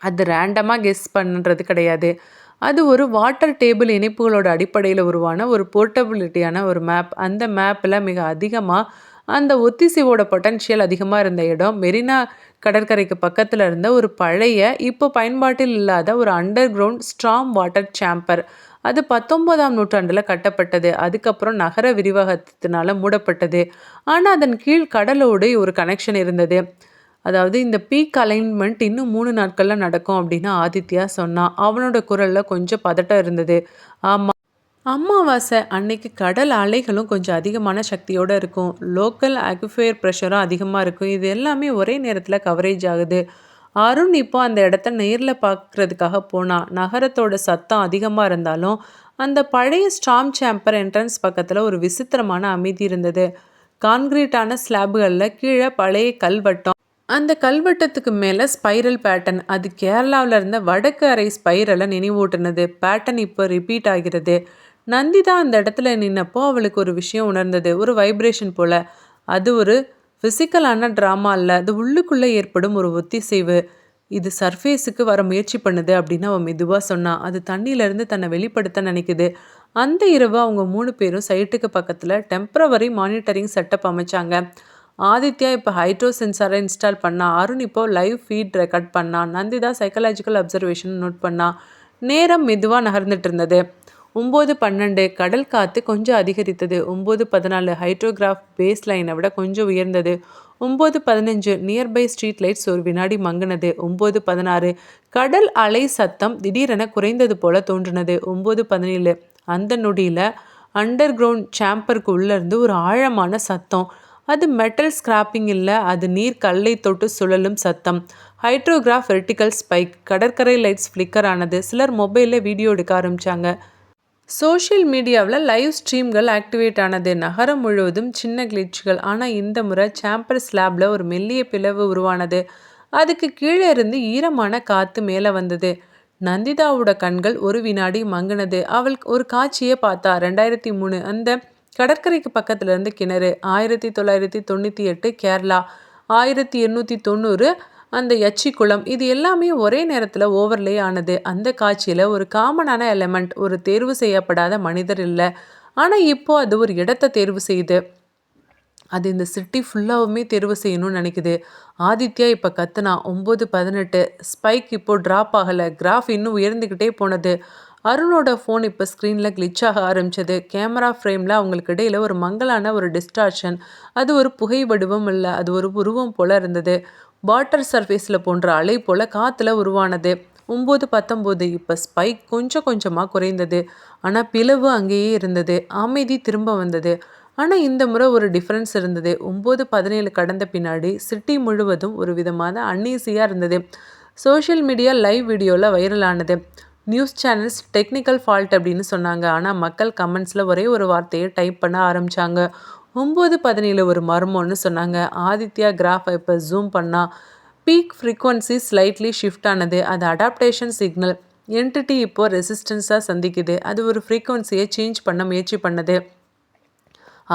அது ரேண்டமாக கெஸ் பண்ணுறது கிடையாது, அது ஒரு வாட்டர் டேபிள் இணைப்புகளோட அடிப்படையில் உருவான ஒரு போர்ட்டபிலிட்டியான ஒரு மேப். அந்த மேப்பில் மிக அதிகமாக அந்த ஒத்திசைவோட பொட்டன்ஷியல் அதிகமாக இருந்த இடம் மெரினா கடற்கரைக்கு பக்கத்தில் இருந்த ஒரு பழைய, இப்போ பயன்பாட்டில் இல்லாத ஒரு under ground strong water chamber. அது 19ஆம் நூற்றாண்டில் கட்டப்பட்டது. அதுக்கப்புறம் நகர விரிவாக்கத்தினால மூடப்பட்டது. ஆனால் அதன் கீழ் கடலோடு ஒரு கனெக்ஷன் இருந்தது. அதாவது இந்த பீக் அலைன்மெண்ட் இன்னும் 3 நாட்களில் நடக்கும் அப்படின்னு ஆதித்யா சொன்னான். அவனோட குரலில் கொஞ்சம் பதட்டம் இருந்தது. ஆமாம், அமாவாசை அன்னைக்கு கடல் அலைகளும் கொஞ்சம் அதிகமான சக்தியோடு இருக்கும். லோக்கல் அக்விஃபயர் ப்ரெஷரும் அதிகமாக இருக்கும். இது எல்லாமே ஒரே நேரத்தில் கவரேஜ் ஆகுது. அருண் இப்போ அந்த இடத்த நேரில் பார்க்குறதுக்காக போனான். நகரத்தோட சத்தம் அதிகமாக இருந்தாலும் அந்த பழைய ஸ்டாம் சேம்பர் என்ட்ரன்ஸ் பக்கத்தில் ஒரு விசித்திரமான அமைதி இருந்தது. கான்கிரீட்டான ஸ்லாபுகளில் கீழே பழைய கல்வட்டம், அந்த கல்வெட்டத்துக்கு மேலே ஸ்பைரல் பேட்டர்ன். அது கேரளாவில் இருந்த வடக்கு அரை ஸ்பைரலை நினைவூட்டினது. பேட்டர்ன் இப்போ ரிப்பீட் ஆகிறது. நந்திதா அந்த இடத்துல நின்னப்போ அவளுக்கு ஒரு விஷயம் உணர்ந்தது, ஒரு வைப்ரேஷன் போல். அது ஒரு ஃபிசிக்கலான ட்ராமா இல்லை, அது உள்ளுக்குள்ளே ஏற்படும் ஒரு ஒத்திசைவு. இது சர்ஃபேஸுக்கு வர முயற்சி பண்ணுது அப்படின்னு அவன் மெதுவாக சொன்னான். அது தண்ணியிலேருந்து தன்னை வெளிப்படுத்த நினைக்குது. அந்த இரவு அவங்க 3 பேரும் சைட்டுக்கு பக்கத்தில் டெம்பரவரி மானிட்டரிங் செட்டப் அமைச்சாங்க. ஆதித்யா இப்போ ஹைட்ரோ சென்சாரை இன்ஸ்டால் பண்ணான். அருண் இப்போ லைவ் ஃபீட் ரெக்கார்ட் பண்ணான். நந்திதா சைக்கலாஜிக்கல் அப்சர்வேஷன் நோட் பண்ணான். நேரம் மெதுவாக நகர்ந்துட்டு இருந்தது. 9:12 கடல் காற்று கொஞ்சம் அதிகரித்தது. 9:14 ஹைட்ரோகிராஃப் பேஸ் லைனை விட கொஞ்சம் உயர்ந்தது. 9:15 நியர்பை ஸ்ட்ரீட் லைட்ஸ் ஒரு வினாடி மங்கினது. 9:16 கடல் அலை சத்தம் திடீரென குறைந்தது போல தோன்றினது. 9:17 அந்த நொடியில் அண்டர் கிரவுண்ட் சேம்பருக்கு உள்ளேருந்து ஒரு ஆழமான சத்தம். அது மெட்டல் ஸ்கிராப்பிங் இல்லை, அது நீர் கல்லை தொட்டு சுழலும் சத்தம். ஹைட்ரோகிராஃப் வெர்டிக்கல் ஸ்பைக். கடற்கரை லைட்ஸ் ஃப்ளிக்கர் ஆனது. சிலர் மொபைலில் வீடியோ எடுக்க ஆரம்பித்தாங்க. சோஷியல் மீடியாவில் லைவ் ஸ்ட்ரீம்கள் ஆக்டிவேட் ஆனது. நகரம் முழுவதும் சின்ன கிளிட்ச்கள். ஆனால் இந்த முறை சேம்பர் ஸ்லாப்பில் ஒரு மெல்லிய பிளவு உருவானது. அதுக்கு கீழே இருந்து ஈரமான காற்று மேலே வந்தது. நந்திதாவோட கண்கள் ஒரு வினாடி மங்குனது. அவள் ஒரு காட்சியை பார்த்தா. 2003 அந்த கடற்கரைக்கு பக்கத்துல இருந்து கிணறு. 1998 கேரளா. 1890 அந்த யச்சிக்குளம். இது எல்லாமே ஒரே நேரத்தில் ஓவர்லே ஆனது. அந்த காட்சியில் ஒரு காமனான எலமெண்ட், ஒரு தேர்வு செய்யப்படாத மனிதர் இல்லை. ஆனால் இப்போ அது ஒரு இடத்தை தேர்வு செய்யுது. அது இந்த சிட்டி ஃபுல்லாகவுமே தேர்வு செய்யணும்னு நினைக்குது. ஆதித்யா இப்போ கத்துனா. 9:18. ஸ்பைக் இப்போ ட்ராப் ஆகலை. கிராஃப் இன்னும் உயர்ந்துக்கிட்டே போனது. அருணோட ஃபோன் இப்போ ஸ்க்ரீனில் கிளிச் ஆக ஆரம்பிச்சது. கேமரா ஃப்ரேமில் அவங்களுக்கு இடையில் ஒரு மங்கலான ஒரு டிஸ்டார்ஷன். அது ஒரு புகை வடிவம் இல்லை, அது ஒரு உருவம் போல இருந்தது. வாட்டர் சர்ஃபேஸில் போன்ற அலை போல் காற்றுல உருவானது. 9:19. இப்போ ஸ்பைக் கொஞ்சம் கொஞ்சமாக குறைந்தது. ஆனால் பிளவு அங்கேயே இருந்தது. அமைதி திரும்ப வந்தது. ஆனால் இந்த முறை ஒரு டிஃப்ரென்ஸ் இருந்தது. 9:17 கடந்த பின்னாடி சிட்டி முழுவதும் ஒரு விதமான அன்னீசியாக இருந்தது. சோஷியல் மீடியா லைவ் வீடியோவில் வைரல் ஆனது. நியூஸ் சேனல்ஸ் டெக்னிக்கல் ஃபால்ட் அப்படின்னு சொன்னாங்க. ஆனால் மக்கள் கமெண்ட்ஸில் ஒரே ஒரு வார்த்தையை டைப் பண்ண ஆரம்பித்தாங்க. 9:17 ஒரு மர்மம்னு சொன்னாங்க. ஆதித்யா கிராஃபை இப்போ ஜூம் பண்ணா. பீக் ஃப்ரீக்வன்சி ஸ்லைட்லி ஷிஃப்ட் ஆனது. அது அடாப்டேஷன் சிக்னல். என்டிட்டி இப்போ ரெசிஸ்டன்ஸாக சந்திக்குது. அது ஒரு ஃப்ரீக்வன்சியை சேஞ்ச் பண்ண முயற்சி பண்ணுது.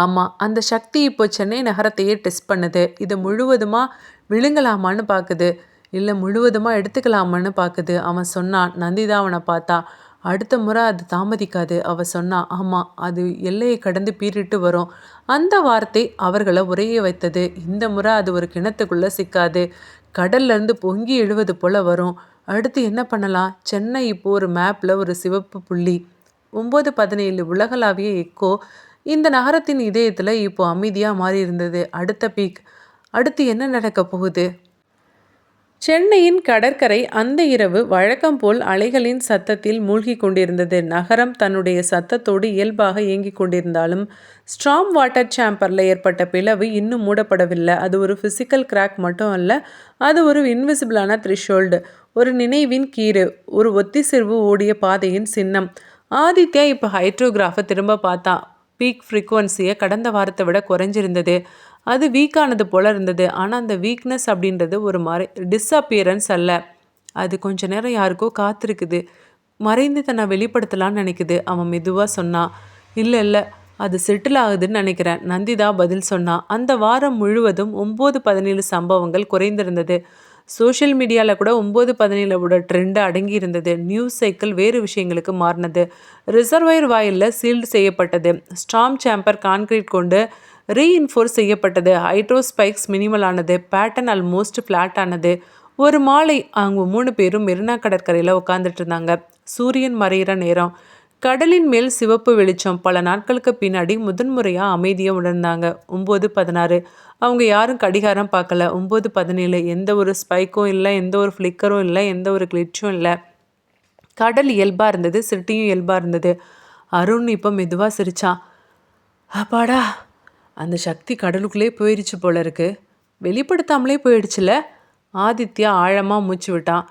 ஆமாம், அந்த சக்தி இப்போ சென்னை நகரத்தையே டெஸ்ட் பண்ணுது. இதை முழுவதுமாக விழுங்கலாமான்னு பார்க்குது, இல்லை முழுவதுமாக எடுத்துக்கலாமான்னு பார்க்குது. அவன் சொன்னான். நந்திதா அவனை பார்த்தா. அடுத்த முறை அது தாமதிக்காது. அவள் சொன்னா. ஆமாம், அது எல்லையை கடந்து பீறிட்டு வரும். அந்த வார்த்தை அவர்களை உரைய வைத்தது. இந்த முறை அது ஒரு கிணத்துக்குள்ளே சிக்காது. கடல்லேருந்து பொங்கி எழுவது போல் வரும். அடுத்து என்ன பண்ணலாம்? சென்னை இப்போ ஒரு மேப்பில் ஒரு சிவப்பு புள்ளி. 9:17 உலகளாவிய எக்கோ இந்த நகரத்தின் இதயத்தில் இப்போ அமைதியாக மாறி இருந்தது. அடுத்த பீக். அடுத்து என்ன நடக்க போகுது? சென்னையின் கடற்கரை அந்த இரவு வழக்கம் போல் அலைகளின் சத்தத்தில் மூழ்கி கொண்டிருந்தது. நகரம் தன்னுடைய சத்தத்தோடு இயல்பாக இயங்கிக் கொண்டிருந்தாலும் ஸ்ட்ராம் வாட்டர் சேம்பரில் ஏற்பட்ட பிளவு இன்னும் மூடப்படவில்லை. அது ஒரு ஃபிசிக்கல் கிராக் மட்டும் அல்ல, அது ஒரு இன்விசிபிளான த்ரிஷோல்டு, ஒரு நினைவின் கீறு, ஒரு ஒத்திசைவு ஓடிய பாதையின் சின்னம். ஆதித்யா இப்போ ஹைட்ரோகிராஃபை திரும்ப பார்த்தான். பீக் ஃப்ரீக்குவன்சியை கடந்த வாரத்தை விட குறைஞ்சிருந்தது. அது வீக்கானது போல் இருந்தது. ஆனால் அந்த வீக்னஸ் அப்படின்றது ஒரு டிஸ்அப்பியரன்ஸ் அல்ல. அது கொஞ்ச நேரம் யாருக்கோ காத்திருக்குது, மறைந்து தன்னை வெளிப்படுத்தலான்னு நினைக்குது. அவன் மெதுவாக சொன்னான். இல்லை, அது செட்டில் ஆகுதுன்னு நினைக்கிறேன். நந்திதா பதில் சொன்னான். அந்த வாரம் முழுவதும் 9:17 சம்பவங்கள் குறைந்திருந்தது. சோஷியல் மீடியாவில் கூட 9:17 ட்ரெண்டு அடங்கி இருந்தது. நியூஸ் சைக்கிள் வேறு விஷயங்களுக்கு மாறினது. ரிசர்வாயர் வாயிலில் சீல்டு செய்யப்பட்டது. ஸ்டார்ம் சேம்பர் கான்கிரீட் கொண்டு ரீஇன்ஃபோர்ஸ் செய்யப்பட்டது. ஹைட்ரோ ஸ்பைக்ஸ் மினிமல் ஆனது. பேட்டர்ன் ஆல்மோஸ்ட் ஃப்ளாட் ஆனது. ஒரு மாலை அவங்க 3 பேரும் மெரினா கடற்கரையில் உட்காந்துட்டு இருந்தாங்க. சூரியன் மறையிற நேரம். கடலின் மேல் சிவப்பு வெளிச்சம். பல நாட்களுக்கு பின்னாடி முதன்முறையாக அமைதியை உணர்ந்தாங்க. 9:16. அவங்க யாரும் கடிகாரம் பார்க்கல. 9:17. எந்த ஒரு ஸ்பைக்கும் இல்லை, எந்த ஒரு ஃப்ளிக்கரும் இல்லை, எந்த ஒரு கிளிச்சும் இல்லை. கடல் இயல்பாக இருந்தது. சிட்டியும் இயல்பாக இருந்தது. அருண் இப்போ மெதுவாக சிரிச்சான். அப்பாடா, அந்த சக்தி கடலுக்குள்ளே போயிடுச்சு போல இருக்கு. வெளிப்படுத்தாமலே போயிடுச்சுல. ஆதித்யா ஆழமாக மூச்சு விட்டான்.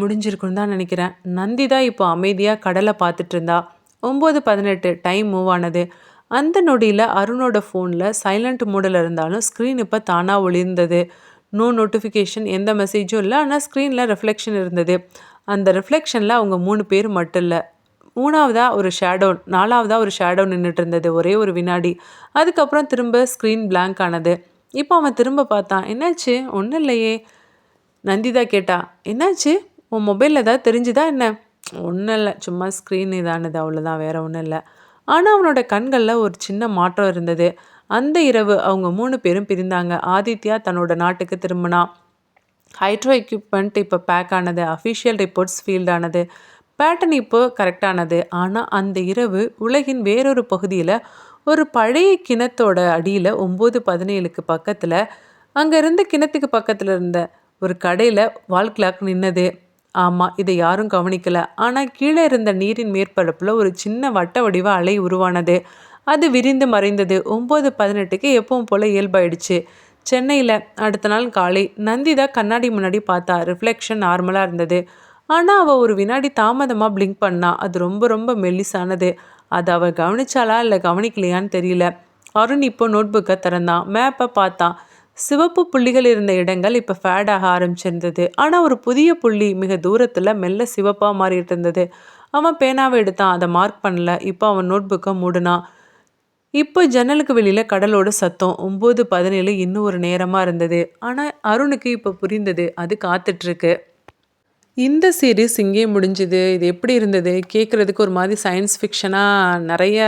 முடிஞ்சிருக்குன்னு தான் நினைக்கிறேன். நந்திதா இப்போ அமைதியாக கடலை பார்த்துட்டு இருந்தா. 9:18. டைம் மூவ் ஆனது. அந்த நொடியில் அருணோட ஃபோனில் சைலண்ட் மோடில் இருந்தாலும் ஸ்க்ரீன் இப்போ தானாக ஒளிர்ந்தது. நோ நோட்டிஃபிகேஷன், எந்த மெசேஜும் இல்லை. ஆனால் ஸ்க்ரீனில் ரிஃப்ளெக்ஷன் இருந்தது. அந்த ரிஃப்ளெக்ஷனில் அவங்க 3 பேர் மட்டும் இல்லை, 3வதாக ஒரு ஷேடோ, 4வதாக ஒரு ஷேடோ நின்றுட்டு இருந்தது. ஒரே ஒரு வினாடி. அதுக்கப்புறம் திரும்ப ஸ்க்ரீன் பிளாங்க் ஆனது. இப்போ அவன் திரும்ப பார்த்தான். என்னாச்சு? ஒன்றும் இல்லையே. நந்திதா கேட்டா. என்னாச்சு? உன் மொபைலில் ஏதாவது தெரிஞ்சுதா என்ன? ஒன்றும் இல்லை, சும்மா ஸ்க்ரீன் இதானது, அவ்வளோதான், வேற ஒன்றும் இல்லை. ஆனால் அவனோட கண்களில் ஒரு சின்ன மாற்றம் இருந்தது. அந்த இரவு அவங்க 3 பேரும் பிரிந்தாங்க. ஆதித்யா தன்னோட நாட்டுக்கு திரும்பினா. ஹைட்ரோ எக்யூப்மெண்ட் இப்போ பேக் ஆனது. அஃபிஷியல் ரிப்போர்ட்ஸ் ஃபீல்ட் ஆனது. பேட்டர்ன் இப்போ கரெக்டானது. ஆனால் அந்த இரவு உலகின் வேறொரு பகுதியில் ஒரு பழைய கிணத்தோட அடியில் 9:17க்கு பக்கத்தில், அங்கே இருந்த கிணத்துக்கு பக்கத்தில் இருந்த ஒரு கடையில் வால் கிளாக் நின்னது. ஆமா, இத யாரும் கவனிக்கல. ஆனா கீழ இருந்த நீரின் மேற்பரப்புல ஒரு சின்ன வட்ட வடிவ அலை உருவானது. அது விரிந்து மறைந்தது. 9:18க்கு எப்பவும் போல இயல்பாயிடுச்சு. சென்னையில அடுத்த நாள் காலை நந்திதா கண்ணாடி முன்னாடி பார்த்தா. ரிஃப்ளெக்ஷன் நார்மலா இருந்தது. ஆனா அவ ஒரு வினாடி தாமதமா பிளிங்க் பண்ணா. அது ரொம்ப ரொம்ப மெல்லிசானது. அத அவ கவனிச்சாளா இல்ல கவனிக்கலையான்னு தெரியல. அருண் இப்போ நோட்புக்க திறந்தான். மேப்ப பார்த்தான். சிவப்பு புள்ளிகள் இருந்த இடங்கள் இப்ப ஃபேட் ஆக ஆரம்பிச்சிருந்தது. ஆனா ஒரு புதிய புள்ளி மிக தூரத்துல மெல்ல சிவப்பா மாறிட்டு இருந்தது. அவன் பேனாவை எடுத்தான். அதை மார்க் பண்ணல. இப்போ அவன் நோட்புக்கை மூடுனான். இப்போ ஜன்னலுக்கு வெளியில கடலோட சத்தம். 9:17 இன்னும் ஒரு நேரமா இருந்தது. ஆனா அருணுக்கு இப்ப புரிந்தது. அது காத்துட்டு இருக்கு. இந்த சீரிஸ் இங்கேயே முடிஞ்சுது. இது எப்படி இருந்தது? கேட்குறதுக்கு ஒரு மாதிரி சயன்ஸ் ஃபிக்ஷனா நெறைய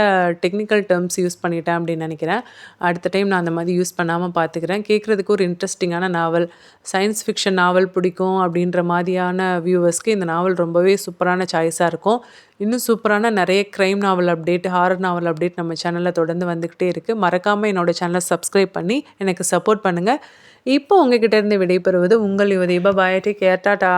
டெக்னிக்கல் டெர்ம்ஸ் யூஸ் பண்ணிட்டேன் அப்படின்னு நெனைக்கிறேன். அடுத்த டைம் நான் அந்த மாதிரி யூஸ் பண்ணாம பார்த்துக்கிறேன். கேட்குறதுக்கு ஒரு இன்ட்ரெஸ்டிங்கான நாவல். சயன்ஸ் ஃபிக்ஷன் நாவல் பிடிக்கும் அப்படின்ற மாதிரியான வியூவர்ஸ்க்கு இந்த நாவல் ரொம்பவே சூப்பரான சாய்ஸா இருக்கும். இன்னும் சூப்பரான நெறைய கிரைம் நாவல் அப்டேட், ஹாரர் நாவல் அப்டேட் நம்ம சேனல்ல தொடர்ந்து வந்துகிட்டே இருக்கு. மறக்காம என்னோட சேனல சப்ஸ்கிரைப் பண்ணி எனக்கு சப்போர்ட் பண்ணுங்க. இப்போ உங்ககிட்ட இருந்து விடைபெறுவது உங்கள் Yuvadeepa. Bye. Take care. Tata.